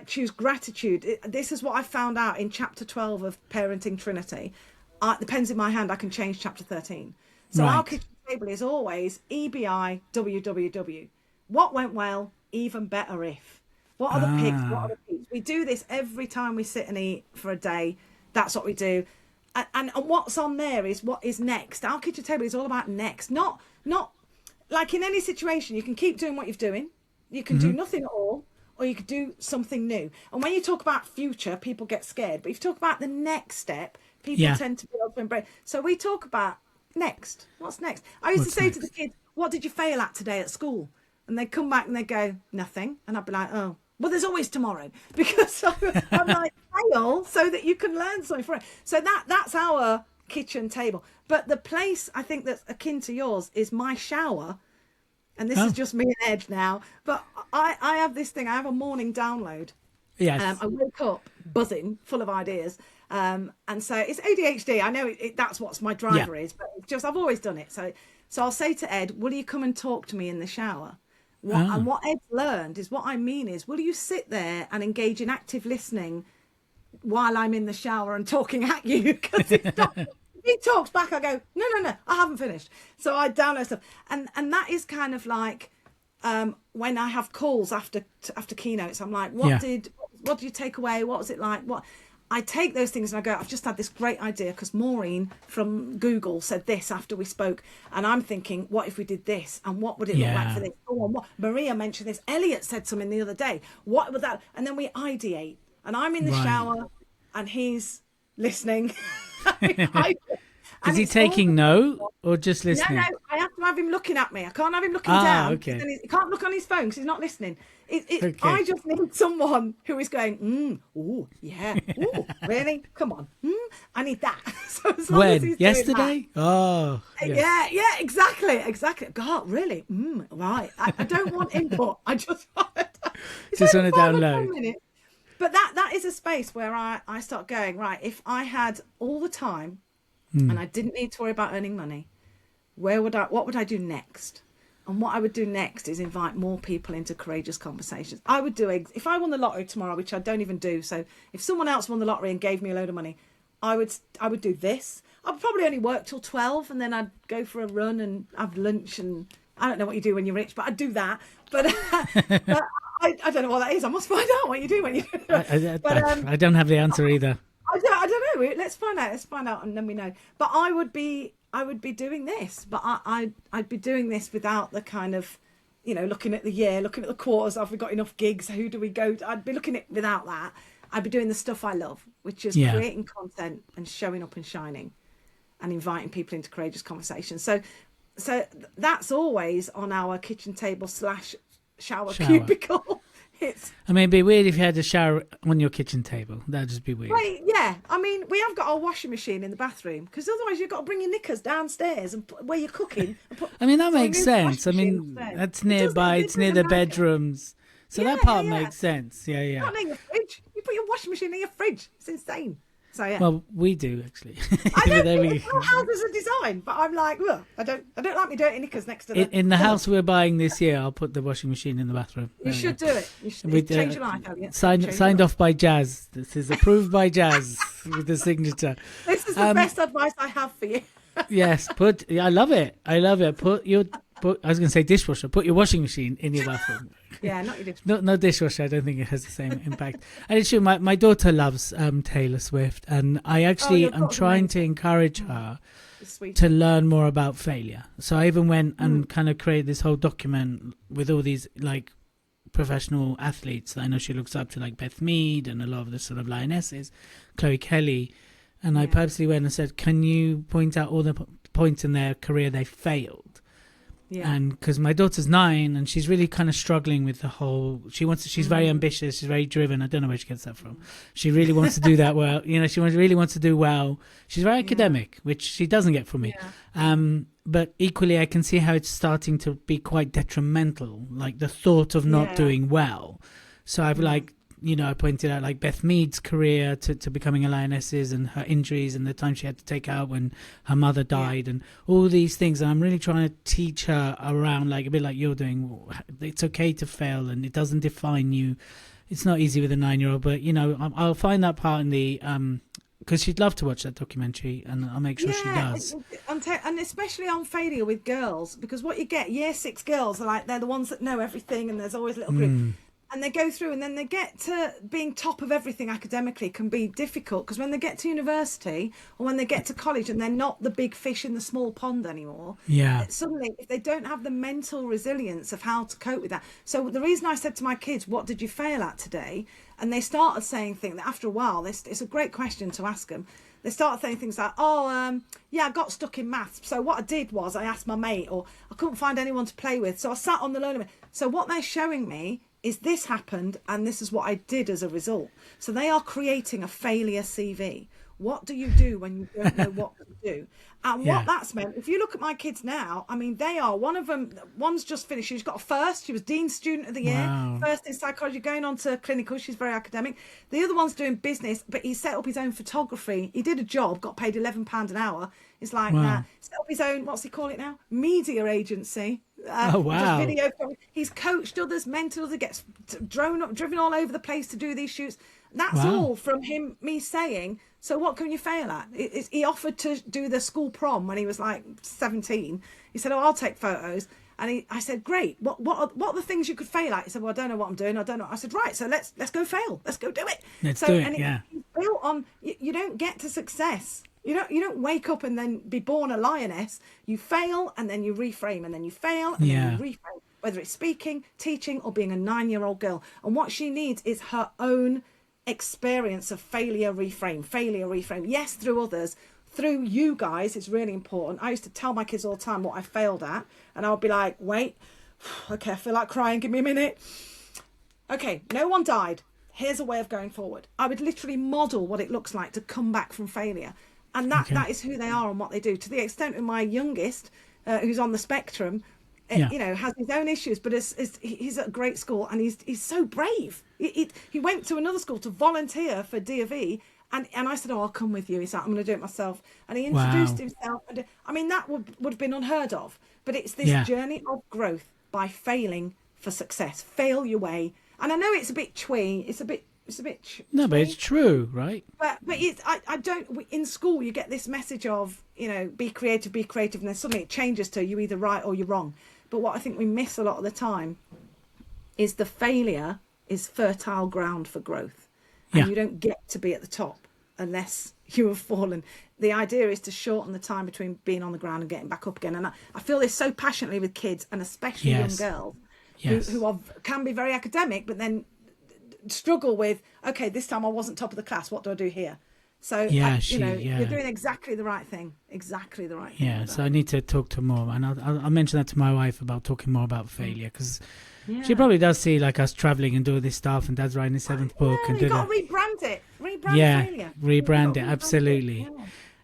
choose gratitude. This is what I found out in chapter 12 of Parenting Trinity. The pen's in my hand. I can change chapter 13. So our kitchen table is always EBI WWW. What went well, even better if. What are the pigs? What are the peeps? We do this every time we sit and eat for a day. That's what we do. And what's on there is what is next. Our kitchen table is all about next. Not like in any situation, you can keep doing what you're doing. You can do nothing at all, or you could do something new. And when you talk about future, people get scared. But if you talk about the next step, people tend to be able to embrace. So we talk about next. What's next? I used to say to the kids, what did you fail at today at school? And they'd come back and they'd go, nothing. And I'd be like, oh, well, there's always tomorrow. Because I'm like, fail so that you can learn something from it. So that's our kitchen table. But the place I think that's akin to yours is my shower. And this is just me and Ed now. But I have this thing. I have a morning download. Yes. I wake up buzzing, full of ideas. And so it's ADHD. I know that's what my driver is, but it's just I've always done it. So I'll say to Ed, will you come and talk to me in the shower? And what Ed's learned is what I mean is, will you sit there and engage in active listening while I'm in the shower and talking at you? Because he talks back, I go, no, I haven't finished. So I download stuff. And that is kind of like when I have calls after keynotes, I'm like, what did you take away? What was it like? What I take those things and I go, I've just had this great idea because Maureen from Google said this after we spoke. And I'm thinking, what if we did this? And what would it look like for this? Oh, and what Maria mentioned this. Elliot said something the other day. What was that? And then we ideate. And I'm in the shower and he's listening. Is he taking note or just listening? No, I have to have him looking at me. I can't have him looking down. Okay. He can't look on his phone because he's not listening. I just need someone who is going, oh, yeah, ooh, really? Come on. I need that. So as long as he's yesterday? Doing that, oh. Yeah, exactly. God, really? Right. I don't want input. I just want to download. But that is a space where I start going, right, if I had all the time and I didn't need to worry about earning money, what would I do next? And what I would do next is invite more people into courageous conversations. I would do, if I won the lottery tomorrow, which I don't even do. So if someone else won the lottery and gave me a load of money, I would do this. I'd probably only work till 12 and then I'd go for a run and have lunch. And I don't know what you do when you're rich, but I'd do that. But, but I don't know what that is. I must find out what you do when you do it. I don't have the answer either. I don't know. Let's find out and then we know. But I would be doing this, but I'd be doing this without the kind of, looking at the year, looking at the quarters. Have we got enough gigs? Who do we go to? I'd be looking at without that. I'd be doing the stuff I love, which is creating content and showing up and shining and inviting people into courageous conversations. So that's always on our kitchen table / shower cubicle. I mean, it'd be weird if you had a shower on your kitchen table. That'd just be weird. Right, yeah. I mean, we have got our washing machine in the bathroom because otherwise you've got to bring your knickers downstairs and where you're cooking. I mean, that makes sense. I mean, that's nearby. It's near the bedrooms. So that part makes sense. Yeah. Not near your fridge. You put your washing machine in your fridge. It's insane. So yeah. Well, we do actually. I don't think our house is a design, but I'm like, well, I don't like my dirty knickers next to the. In the house we're buying this year, I'll put the washing machine in the bathroom. You should do it. You should change your life, Elliot. Signed off by Jazz. This is approved by Jazz with the signature. This is the best advice I have for you. Yes, I love it. I was going to say dishwasher. Put your washing machine in your bathroom. Yeah, not your dishwasher. No dishwasher. I don't think it has the same impact. And it's true. My daughter loves Taylor Swift, and I'm trying to encourage her to learn more about failure. So I even went and kind of created this whole document with all these like professional athletes that I know she looks up to, like Beth Mead and a lot of the sort of lionesses, Chloe Kelly. And I purposely went and said, can you point out all the points in their career they failed? Yeah. And because my daughter's 9 and she's really kind of struggling with the whole, she's very ambitious, she's very driven. I don't know where she gets that from. She really wants to do that well. She really wants to do well. She's very academic, which she doesn't get from me. Yeah. But equally, I can see how it's starting to be quite detrimental, like the thought of not doing well. So I've I pointed out like Beth Mead's career to becoming a lionesses and her injuries and the time she had to take out when her mother died and all these things. And I'm really trying to teach her around, like a bit like you're doing. It's okay to fail and it doesn't define you. It's not easy with a 9-year-old, but I'll find that part in the because she'd love to watch that documentary, and I'll make sure she does. And especially on failure with girls, because what you get, year 6 girls are like, they're the ones that know everything, and there's always a little group. And they go through and then they get to being top of everything academically can be difficult because when they get to university or when they get to college and they're not the big fish in the small pond anymore, suddenly if they don't have the mental resilience of how to cope with that. So the reason I said to my kids, what did you fail at today? And they started saying things that after a while, it's a great question to ask them. They started saying things like, I got stuck in maths. So what I did was I asked my mate, or I couldn't find anyone to play with. So I sat on the learning. So what they're showing me is this happened and this is what I did as a result. So they are creating a failure CV What do you do when you don't know what to do? And Yeah. what that's meant, if you look at my kids now, I mean, they are, one of them, one's just finished. She's got a first. She was Dean Student of the Year, Wow. first in psychology, going on to clinical. She's very academic. The other one's doing business, but he set up his own photography. He did a job, got paid £11 an hour. It's like, Wow. nah, set up his own, what's he call it now? Media agency. Oh, wow. Just video. He's coached others, mentored others, gets driven all over the place to do these shoots. That's Wow. all from me saying, so what can you fail at? He offered to do the school prom when he was like 17. He said, oh, I'll take photos. And I said, great. What are the things you could fail at? He said, well, I don't know what I'm doing. I don't know. I said, right, so let's go fail. Let's go do it. Let's do it, yeah. It's built on, you don't get to success. You don't wake up and then be born a lioness. You fail and then you reframe, and then you fail and then you reframe, whether it's speaking, teaching, or being a 9-year-old girl. And what she needs is her own experience of failure reframe. Yes, through others, through you guys. It's really important. I used to tell my kids all the time what I failed at, and I would be like, wait, okay, I feel like crying, give me a minute. Okay, no one died. Here's a way of going forward. I would literally model what it looks like to come back from failure. And that is who they are and what they do. To the extent of my youngest, who's on the spectrum, you know, has his own issues, but he's at a great school, and he's so brave. He went to another school to volunteer for D of E, and I said, oh, I'll come with you. He said, I'm going to do it myself. And he introduced himself. And I mean, that would have been unheard of. But it's this journey of growth by failing for success. Fail your way. And I know it's a bit twee. It's a bit No, but it's true, right? But it's, I don't, in school you get this message of, you know, be creative, and then suddenly it changes to you either right or you're wrong. But what I think we miss a lot of the time is the failure is fertile ground for growth. And you don't get to be at the top unless you have fallen. The idea is to shorten the time between being on the ground and getting back up again. And I feel this so passionately with kids, and especially young girls who can be very academic, but struggle with, okay, this time I wasn't top of the class, what do I do here? So you're doing exactly the right thing. So I need to talk to more, and I'll mention that to my wife about talking more about failure, because she probably does see like us traveling and doing this stuff, and Dad's writing his 7th book, and you got to rebrand it. Failure. Rebrand it, absolutely.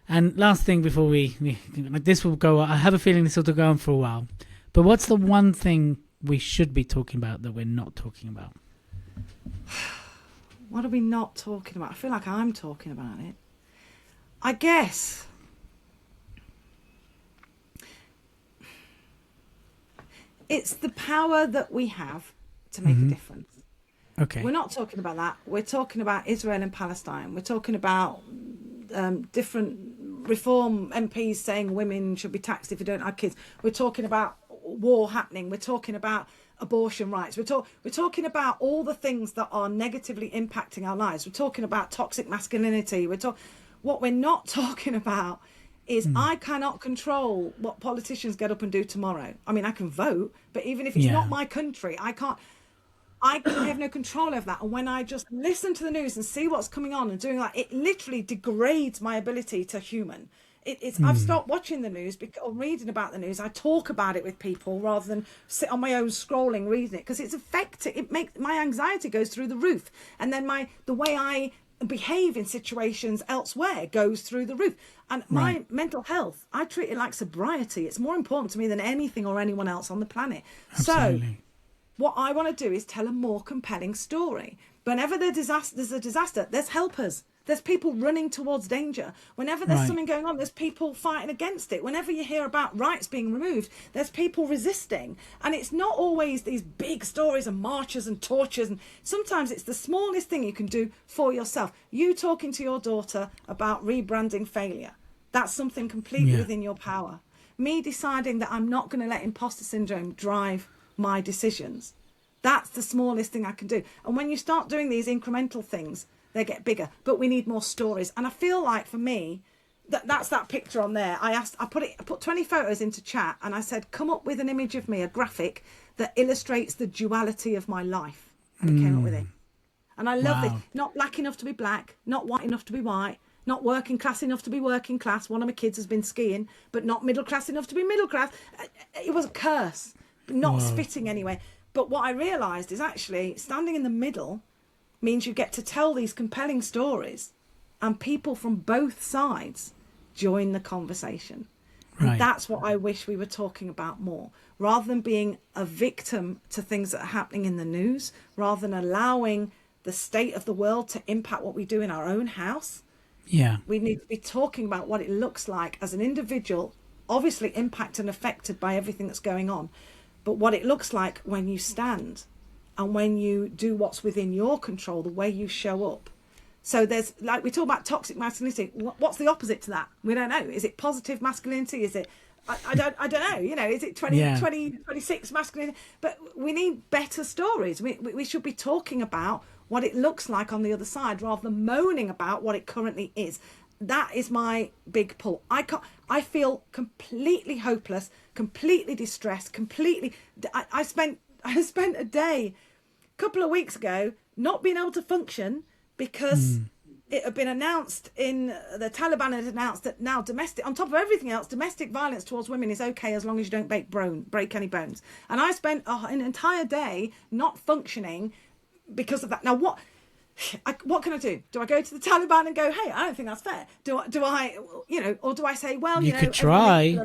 And last thing before we this will go, I have a feeling this will go on for a while, but what's the one thing we should be talking about that we're not talking about? What are we not talking about? I feel like I'm talking about it. I guess it's the power that we have to make a difference. Okay. We're not talking about that. We're talking about Israel and Palestine. We're talking about different reform MPs saying women should be taxed if you don't have kids. We're talking about war happening. We're talking about abortion rights. We're talking about all the things that are negatively impacting our lives. We're talking about toxic masculinity. What we're not talking about is I cannot control what politicians get up and do tomorrow. I mean, I can vote, but even if it's not my country, I have no control over that. And when I just listen to the news and see what's coming on and doing that, it literally degrades my ability to human. I've stopped watching the news or reading about the news. I talk about it with people rather than sit on my own scrolling, reading it, because it's affecting. It makes my anxiety goes through the roof, and then the way I behave in situations elsewhere goes through the roof. And my mental health, I treat it like sobriety. It's more important to me than anything or anyone else on the planet. Absolutely. So what I want to do is tell a more compelling story. Whenever there's a disaster, there's helpers. There's people running towards danger. Whenever there's something going on, there's people fighting against it. Whenever you hear about rights being removed, there's people resisting. And it's not always these big stories and marches and torches. And sometimes it's the smallest thing you can do for yourself. You talking to your daughter about rebranding failure. That's something completely within your power. Me deciding that I'm not going to let imposter syndrome drive my decisions. That's the smallest thing I can do. And when you start doing these incremental things, they get bigger. But we need more stories. And I feel like for me, that's that picture on there. I put 20 photos into chat, and I said, come up with an image of me, a graphic that illustrates the duality of my life. And I came up with it. And I love this. Not black enough to be black, not white enough to be white, not working class enough to be working class. One of my kids has been skiing, but not middle class enough to be middle class. It was a curse, not fitting anyway. But what I realised is actually standing in the middle means you get to tell these compelling stories and people from both sides join the conversation. Right. And that's what I wish we were talking about more, rather than being a victim to things that are happening in the news, rather than allowing the state of the world to impact what we do in our own house. Yeah. We need to be talking about what it looks like as an individual, obviously impacted and affected by everything that's going on, but what it looks like when you stand and when you do what's within your control, the way you show up. So there's, like, we talk about toxic masculinity. What's the opposite to that? We don't know. Is it positive masculinity? Is it, I don't know, you know, is it 26 masculinity? But we need better stories. We should be talking about what it looks like on the other side, rather than moaning about what it currently is. That is my big pull. I feel completely hopeless, completely distressed, completely. I spent a day a couple of weeks ago not being able to function because it had been announced the Taliban had announced that now domestic, on top of everything else, domestic violence towards women is okay as long as you don't break any bones. And I spent an entire day not functioning because of that. Now what can I do? Do I go to the Taliban and go, hey, I don't think that's fair? Do I, you know, or do I say, well, you could try.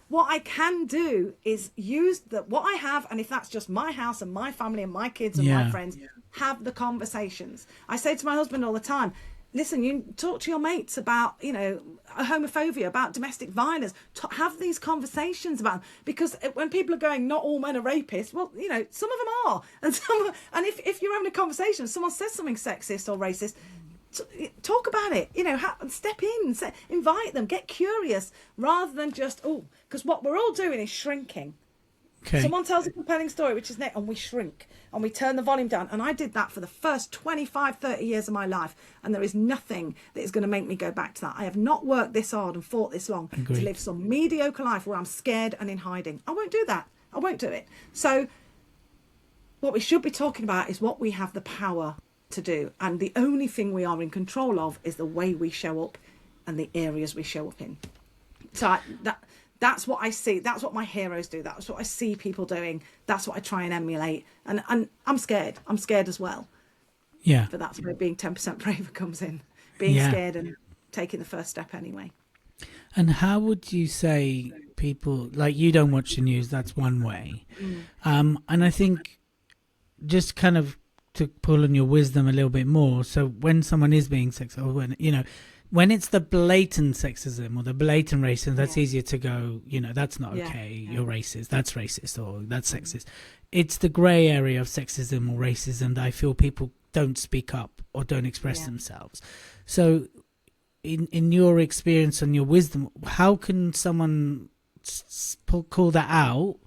What I can do is use what I have, and if that's just my house and my family and my kids and my friends, have the conversations. I say to my husband all the time, listen, you talk to your mates about, you know, homophobia, about domestic violence. Have these conversations about them. Because when people are going, not all men are rapists, well, you know, some of them are. And if you're having a conversation, someone says something sexist or racist, talk about it, you know, step in, invite them, get curious, rather than just, because what we're all doing is shrinking. Okay. Someone tells a compelling story, which is next, and we shrink and we turn the volume down. And I did that for the first 25, 30 years of my life. And there is nothing that is going to make me go back to that. I have not worked this hard and fought this long to live some mediocre life where I'm scared and in hiding. I won't do that. I won't do it. So what we should be talking about is what we have the power to do. And the only thing we are in control of is the way we show up and the areas we show up in. So that's what I see. That's what my heroes do. That's what I see people doing. That's what I try and emulate. And I'm scared. I'm scared as well. Yeah. But that's where being 10% braver comes in. Being scared and taking the first step anyway. And how would you say people, like, you don't watch the news, that's one way. And I think just kind of to pull on your wisdom a little bit more. So when someone is being sexist, or when, you know, when it's the blatant sexism or the blatant racism, that's easier to go, you know, that's not okay, you're racist, that's racist, or that's sexist. It's the grey area of sexism or racism that I feel people don't speak up or don't express themselves. So in your experience and your wisdom, how can someone call that out?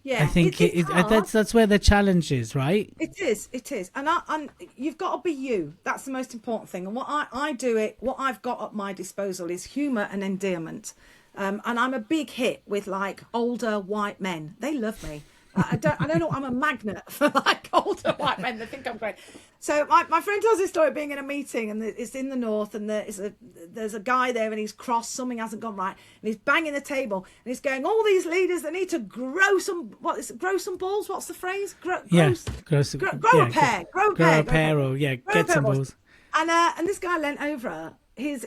Yeah, I think that's where the challenge is, right? It is. And you've got to be you. That's the most important thing. And what what I've got at my disposal is humour and endearment. And I'm a big hit with, like, older white men. They love me. I don't know. I'm a magnet for, like, older white men. They think I'm great. So my friend tells this story of being in a meeting, and it's in the north, and there's a guy there, and he's cross, something hasn't gone right, and he's banging the table, and he's going, all these leaders, they need to grow some balls. What's the phrase? Grow a pair, or get some balls. And this guy leant over. He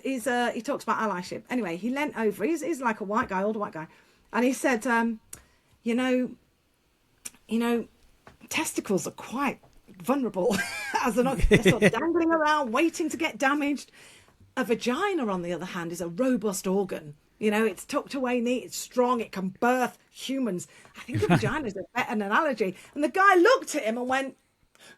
talks about allyship. Anyway, he leant over. He's like a white guy, older white guy, and he said, you know, testicles are quite vulnerable as they're sort of dangling around waiting to get damaged. A vagina, on the other hand, is a robust organ. You know, it's tucked away neat, it's strong, it can birth humans. I think a vagina is a better analogy. And the guy looked at him and went,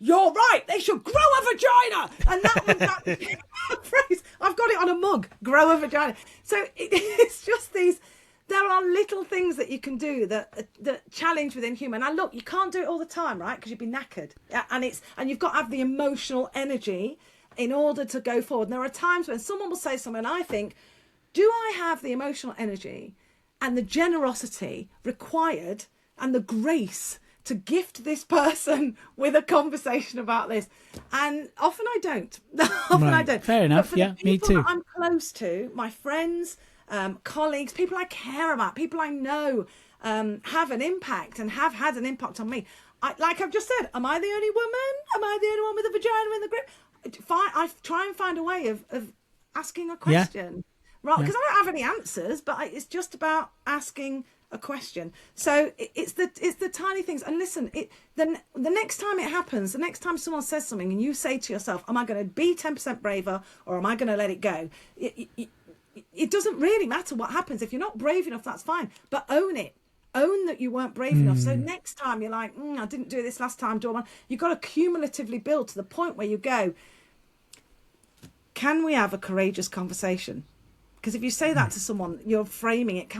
you're right, they should grow a vagina. And that was that phrase. I've got it on a mug, grow a vagina. So it's just these. There are little things that you can do that challenge within human. And look, you can't do it all the time, right? Because you'd be knackered. And you've got to have the emotional energy in order to go forward. And there are times when someone will say something, and I think, do I have the emotional energy and the generosity required and the grace to gift this person with a conversation about this? And often I don't. I don't. Fair enough. Yeah, me too. That I'm close to, my friends, colleagues, people I care about, people I know have an impact and have had an impact on me. Like I've just said, am I the only woman? Am I the only one with a vagina in the group? I try and find a way of asking a question, right? Because I don't have any answers, but it's just about asking a question. So it's the tiny things. And listen, the next time it happens, the next time someone says something and you say to yourself, am I going to be 10% braver or am I going to let it go? It doesn't really matter what happens. If you're not brave enough, that's fine, but own it. Own that you weren't brave enough. So next time you're like, I didn't do this last time. You've got to cumulatively build to the point where you go, can we have a courageous conversation? Because if you say that to someone, you're framing it.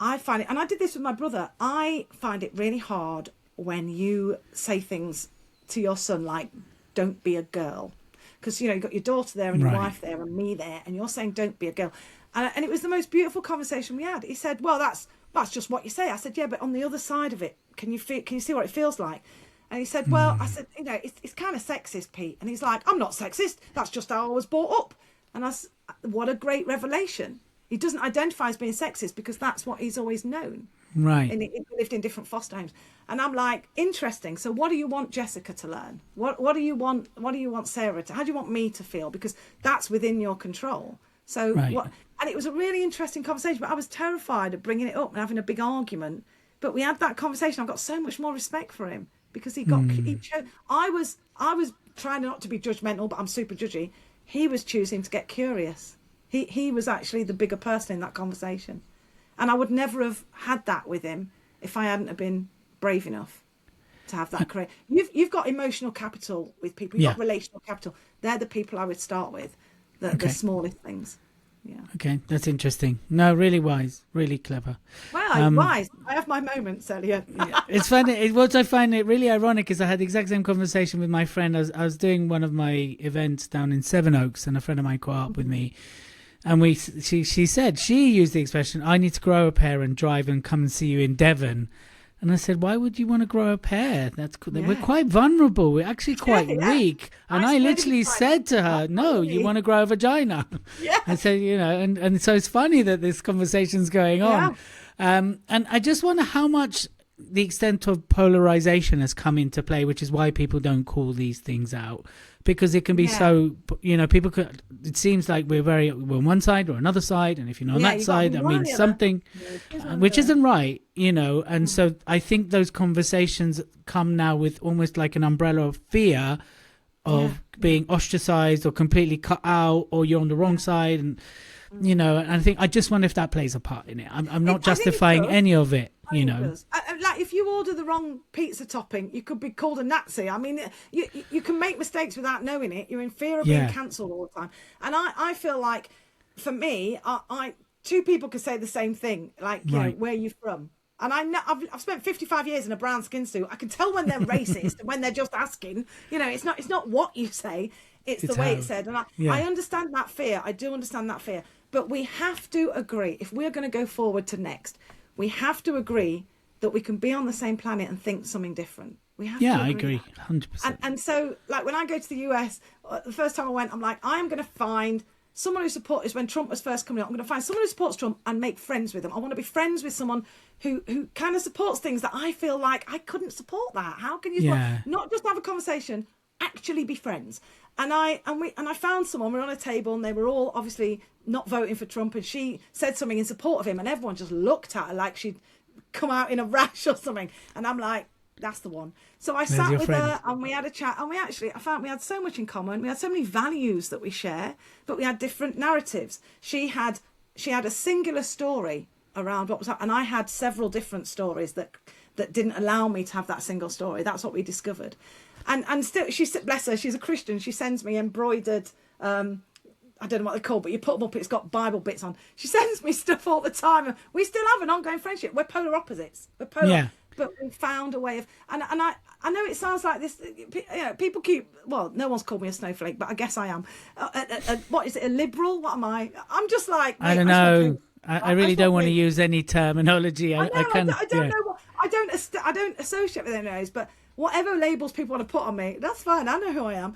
I find it, and I did this with my brother, I find it really hard when you say things to your son like, don't be a girl. Because, you've got your daughter there and your wife there and me there, and you're saying, don't be a girl. And it was the most beautiful conversation we had. He said, well, that's just what you say. I said, yeah, but on the other side of it, can you see what it feels like? And he said, well, I said, it's kind of sexist, Pete. And he's like, I'm not sexist. That's just how I was brought up. And I said, what a great revelation. He doesn't identify as being sexist because that's what he's always known. Right. And he lived in different foster homes. And I'm like, interesting. So what do you want Jessica to learn? What do you want? What do you want Sarah to? How do you want me to feel? Because that's within your control. So what? And it was a really interesting conversation. But I was terrified of bringing it up and having a big argument. But we had that conversation. I've got so much more respect for him because he got. I was trying not to be judgmental, but I'm super judgy. He was choosing to get curious. He was actually the bigger person in that conversation. And I would never have had that with him if I hadn't have been brave enough to have that career. You've got emotional capital with people. You've got relational capital. They're the people I would start with, the smallest things. Yeah. Okay, that's interesting. No, really wise, really clever. Well, wise. I have my moments, Elliot. It's funny. What I find it really ironic is I had the exact same conversation with my friend. I was doing one of my events down in Sevenoaks, and a friend of mine caught up with me. And she said, she used the expression, I need to grow a pair and drive and come and see you in Devon. And I said, why would you want to grow a pair? We're quite vulnerable. We're actually quite weak. And I literally said to her, no, you want to grow a vagina. Yeah. I said, and so it's funny that this conversation's going on. And I just wonder how much the extent of polarization has come into play, which is why people don't call these things out. Because it can be so, people could, it seems like we're on one side or another side. And if you're on that side, that means something, which isn't right, And so I think those conversations come now with almost like an umbrella of fear of being ostracized or completely cut out, or you're on the wrong side. And, and I think, I just wonder if that plays a part in it. I'm not justifying any of it. Like if you order the wrong pizza topping, you could be called a Nazi. I mean, you can make mistakes without knowing it. You're in fear of being cancelled all the time. And I feel like, for me, two people could say the same thing, like, where are you from? And I know I've spent 55 years in a brown skin suit. I can tell when they're racist and when they're just asking. It's not what you say, it's the way it's said. And I understand that fear. I do understand that fear. But we have to agree, if we're going to go forward to next, we have to agree that we can be on the same planet and think something different. We have to agree. I agree, 100%. And so, like, when I go to the US, the first time I went, I'm like, I am going to find someone who supports, when Trump was first coming out, I'm going to find someone who supports Trump and make friends with them. I want to be friends with someone who kind of supports things that I feel like I couldn't support that. How can you not just have a conversation, actually be friends? And I found someone, we were on a table and they were all obviously not voting for Trump, and she said something in support of him and everyone just looked at her like she'd come out in a rash or something. And I'm like, that's the one. So I sat with her and we had a chat, and I found we had so much in common. We had so many values that we share, but we had different narratives. She had a singular story around what was happening, and I had several different stories that didn't allow me to have that single story. That's what we discovered. And still, bless her, she's a Christian. She sends me embroidered, I don't know what they're called, but you put them up, it's got Bible bits on. She sends me stuff all the time. We still have an ongoing friendship. We're polar opposites. We're polar, but we found a way of, and I know it sounds like this, people keep, well, no one's called me a snowflake, but I guess I am. What is it, a liberal? What am I? I'm just like, I don't know. I really don't want to use any terminology. I don't associate with any of those, but whatever labels people want to put on me, that's fine. I know who I am.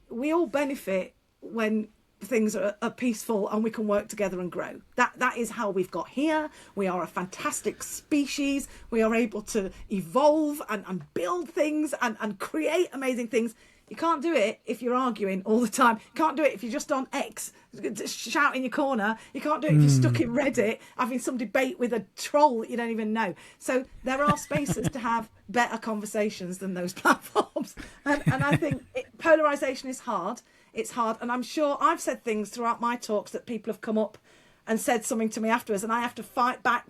We all benefit when things are peaceful and we can work together and grow. That is how we've got here. We are a fantastic species. We are able to evolve and build things and create amazing things You can't do it if you're arguing all the time. You can't do it if you're just on X, shout in your corner. You can't do it if you're stuck in Reddit, having some debate with a troll that you don't even know. So there are spaces to have better conversations than those platforms. And I think polarization is hard. It's hard. And I'm sure I've said things throughout my talks that people have come up and said something to me afterwards. And I have to fight back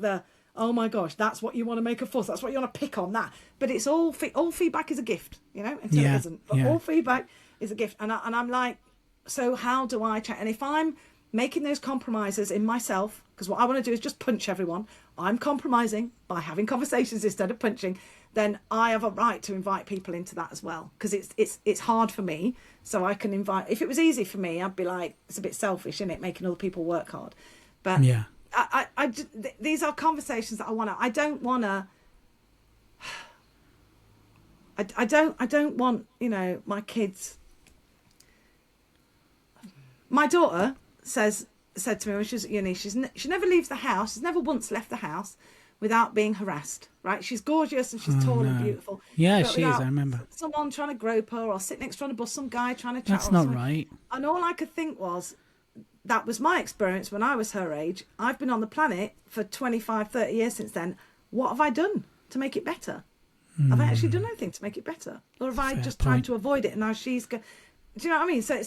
oh my gosh, that's what you want to make a fuss. That's what you want to pick on that. But it's all feedback is a gift, until it isn't. But all feedback is a gift. And I'm like, so how do I check? And if I'm making those compromises in myself, because what I want to do is just punch everyone, I'm compromising by having conversations instead of punching, then I have a right to invite people into that as well. Because it's hard for me. So I can invite, if it was easy for me, I'd be like, it's a bit selfish, isn't it? Making other people work hard. But these are conversations that I don't want, my kids. My daughter said to me when she was at uni, she never leaves the house. She's never once left the house without being harassed, right? She's gorgeous and she's tall and beautiful. Yeah, she is, I remember. Someone trying to grope her or sit next to her on a bus, some guy trying to chat. That's not right. And all I could think was, that was my experience when I was her age. I've been on the planet for 25, 30 years since then. What have I done to make it better? Have I actually done anything to make it better? Or have I just tried to avoid it and now she's... Do you know what I mean? So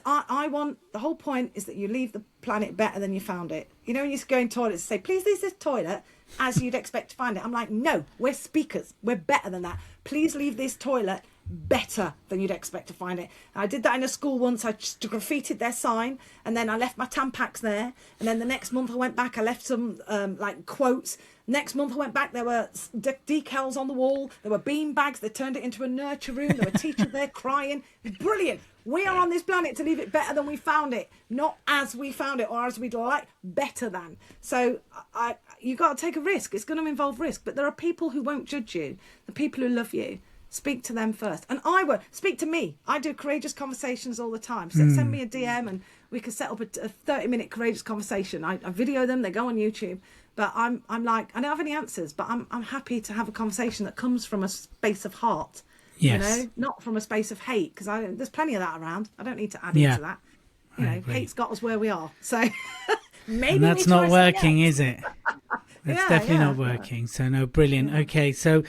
I want... The whole point is that you leave the planet better than you found it. You know, when you go in toilets and say, please leave this toilet as you'd expect to find it. I'm like, no, we're speakers. We're better than that. Please leave this toilet better than you'd expect to find it. I did that in a school once. I just graffitied their sign and then I left my Tampax there, and then the next month I went back, I left some quotes. Next month I went back, there were decals on the wall, there were bean bags, they turned it into a nurture room, there were teachers there crying. Brilliant. We are on this planet to leave it better than we found it, not as we found it or as we'd like, better than. So you've got to take a risk. It's going to involve risk, but there are people who won't judge you, the people who love you. Speak to them first. And I will speak to me. I do courageous conversations all the time. So send me a DM and we can set up a 30-minute courageous conversation. I video them. They go on YouTube. But I'm like, I don't have any answers, but I'm happy to have a conversation that comes from a space of heart. Yes. Not from a space of hate, because there's plenty of that around. I don't need to add into that. Hate's got us where we are. So maybe and that's not working, is it? That's definitely not working. So no, brilliant. Okay, so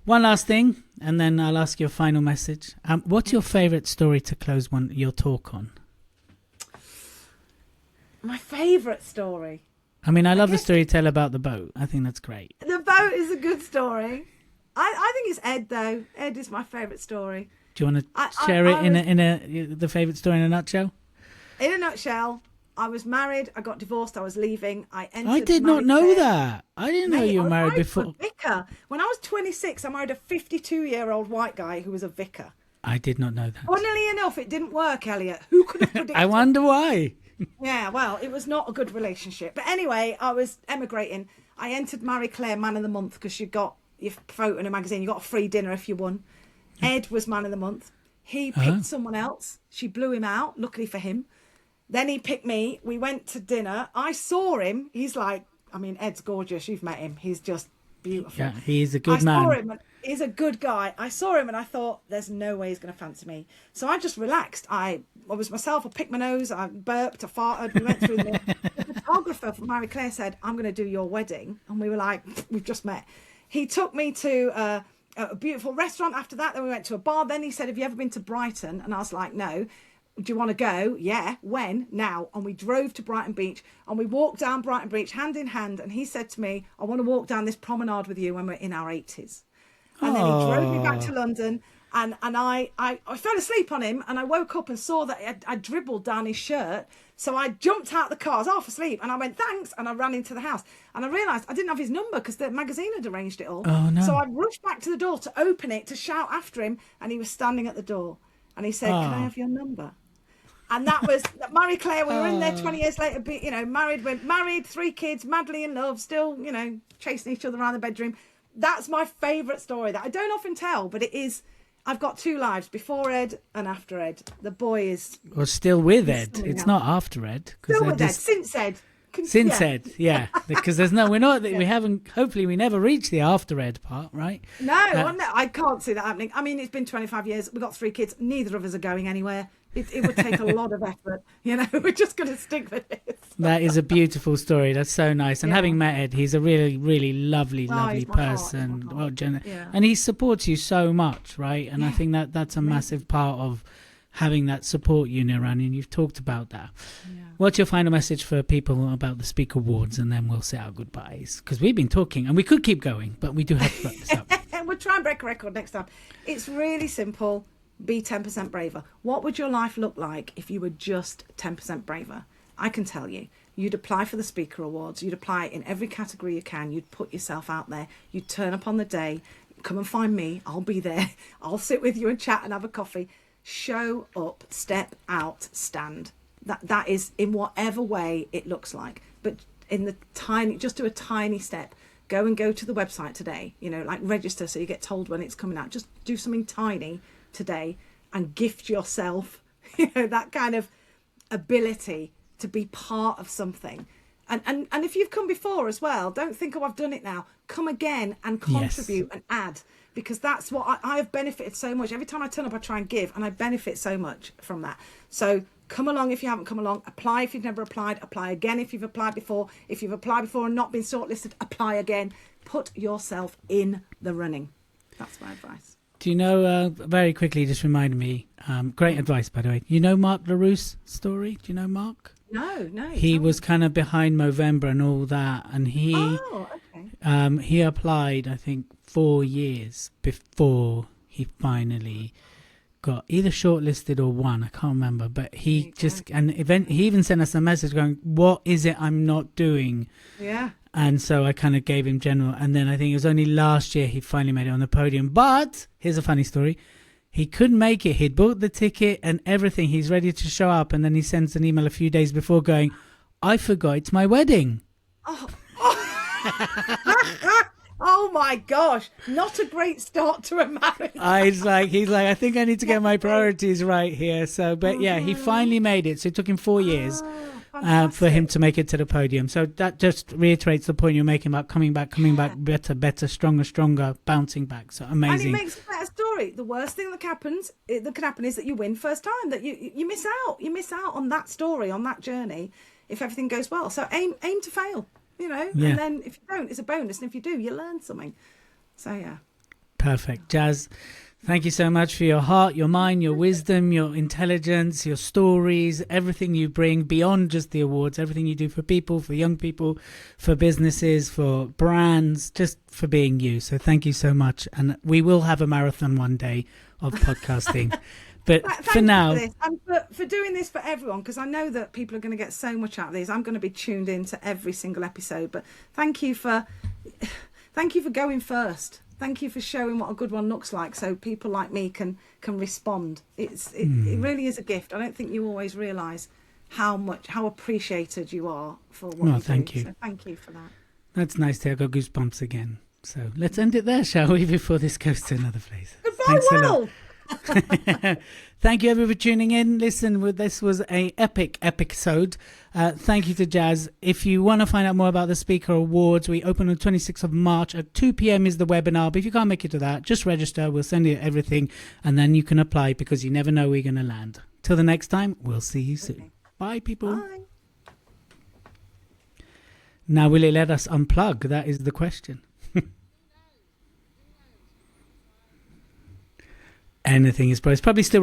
one last thing, and then I'll ask you a final message. What's your favourite story to close your talk on? My favourite story? I mean, I love the story you tell about the boat. I think that's great. The boat is a good story. I think it's Ed, though. Ed is my favourite story. Do you want to share it the favourite story in a nutshell? In a nutshell, I was married, I got divorced, I was leaving, I did not know that. I didn't know you were married before. A vicar. When I was 26, I married a 52-year-old white guy who was a vicar. I did not know that. Funnily enough, it didn't work, Elliot. Who could have predicted? I wonder why. Yeah, well, it was not a good relationship. But anyway, I was emigrating. I entered Marie Claire Man of the Month because you got your photo in a magazine. You got a free dinner if you won. Ed was Man of the Month. He picked someone else. She blew him out, luckily for him. Then he picked me. We went to dinner. I saw him. He's like, I mean, Ed's gorgeous. You've met him. He's just beautiful. Yeah, he's a good man. I saw him. He's a good guy. I saw him and I thought, there's no way he's going to fancy me. So I just relaxed. I was myself. I picked my nose. I burped. I farted. We went through the photographer from Marie Claire said, I'm going to do your wedding. And we were like, we've just met. He took me to a beautiful restaurant after that. Then we went to a bar. Then he said, have you ever been to Brighton? And I was like, no. Do you want to go? Yeah. When? Now. And we drove to Brighton Beach and we walked down Brighton Beach hand in hand. And he said to me, I want to walk down this promenade with you when we're in our 80s. And then he drove me back to London and I fell asleep on him and I woke up and saw that I dribbled down his shirt. So I jumped out the car, I was half asleep, and I went, thanks, and I ran into the house. And I realised I didn't have his number because the magazine had arranged it all. Oh, no. So I rushed back to the door to open it, to shout after him, and he was standing at the door. And he said, can I have your number? And that was Marie Claire. We were in there 20 years later, married, 3 kids, madly in love, still, chasing each other around the bedroom. That's my favourite story that I don't often tell, but it is. I've got 2 lives, before Ed and after Ed. The boy is... Well, still with Ed. It's not after Ed. Still with Ed, since Ed. Since Ed, yeah, because we haven't, hopefully we never reach the after Ed part, right? No, I can't see that happening. I mean, it's been 25 years. We've got 3 kids. Neither of us are going anywhere. It would take a lot of effort. We're just going to stick with this. That is a beautiful story. That's so nice. And having met Ed, he's a really, really lovely person. And he supports you so much, right? And I think that's a massive part of having that support unit around you. And you've talked about that. Yeah. What's your final message for people about the Speaker Awards? And then we'll say our goodbyes. Because we've been talking and we could keep going, but we do have to wrap this up. We'll try and break a record next time. It's really simple. Be 10% braver. What would your life look like if you were just 10% braver? I can tell you. You'd apply for the Speaker Awards. You'd apply in every category you can. You'd put yourself out there. You'd turn up on the day. Come and find me. I'll be there. I'll sit with you and chat and have a coffee. Show up, step out, stand. That is in whatever way it looks like. But just do a tiny step. Go to the website today. Like register so you get told when it's coming out. Just do something tiny today and gift yourself that kind of ability to be part of something. And if you've come before as well, don't think, I've done it now. Come again and contribute and add, because that's what I have benefited so much. Every time I turn up, I try and give, and I benefit so much from that. So come along if you haven't come along. Apply if you've never applied. Apply again if you've applied before. If you've applied before and not been shortlisted, apply again. Put yourself in the running. That's my advice. Do you know, very quickly, just remind me, great advice, by the way. You know Mark LaRousse story? Do you know Mark? No. He was kind of behind Movember and all that. And he applied, I think, 4 years before he finally got either shortlisted or won. I can't remember. But he even sent us a message going, what is it I'm not doing? Yeah. And so I kind of gave him general. And then I think it was only last year he finally made it on the podium. But here's a funny story. He couldn't make it. He'd bought the ticket and everything. He's ready to show up. And then he sends an email a few days before going, I forgot it's my wedding. Oh, oh my gosh. Not a great start to a marriage. He's like, I think I need to get my priorities right here. So, but yeah, he finally made it. So it took him 4 years. For him to make it to the podium. So that just reiterates the point you're making about coming back, better, stronger, bouncing back. So amazing. And it makes a better story. The worst thing that can happen is that you win first time, that you miss out. You miss out on that story, on that journey, if everything goes well. So aim to fail, and then if you don't, it's a bonus. And if you do, you learn something. So yeah. Perfect. Jazz, thank you so much for your heart, your mind, your wisdom, your intelligence, your stories, everything you bring beyond just the awards, everything you do for people, for young people, for businesses, for brands, just for being you. So thank you so much. And we will have a marathon one day of podcasting. But for now... And for doing this for everyone, because I know that people are going to get so much out of these. I'm going to be tuned into every single episode. But thank you for going first. Thank you for showing what a good one looks like, so people like me can respond. It really is a gift. I don't think you always realise how appreciated you are for what you do. Thank you. So thank you for that. That's nice to have. I got goosebumps again. So let's end it there, shall we, before this goes to another place. Goodbye, Thanks a lot. Thank you everyone for tuning in. Listen, this was a epic episode. Thank you to Jazz. If you want to find out more about the Speaker Awards, we open on 26th of March at 2 p.m. is the webinar. But if you can't make it to that, just register. We'll send you everything and then you can apply, because you never know where you're going to land. Till the next time, we'll see you soon. Okay. Bye, people. Bye. Now, will it let us unplug? That is the question. Anything is probably still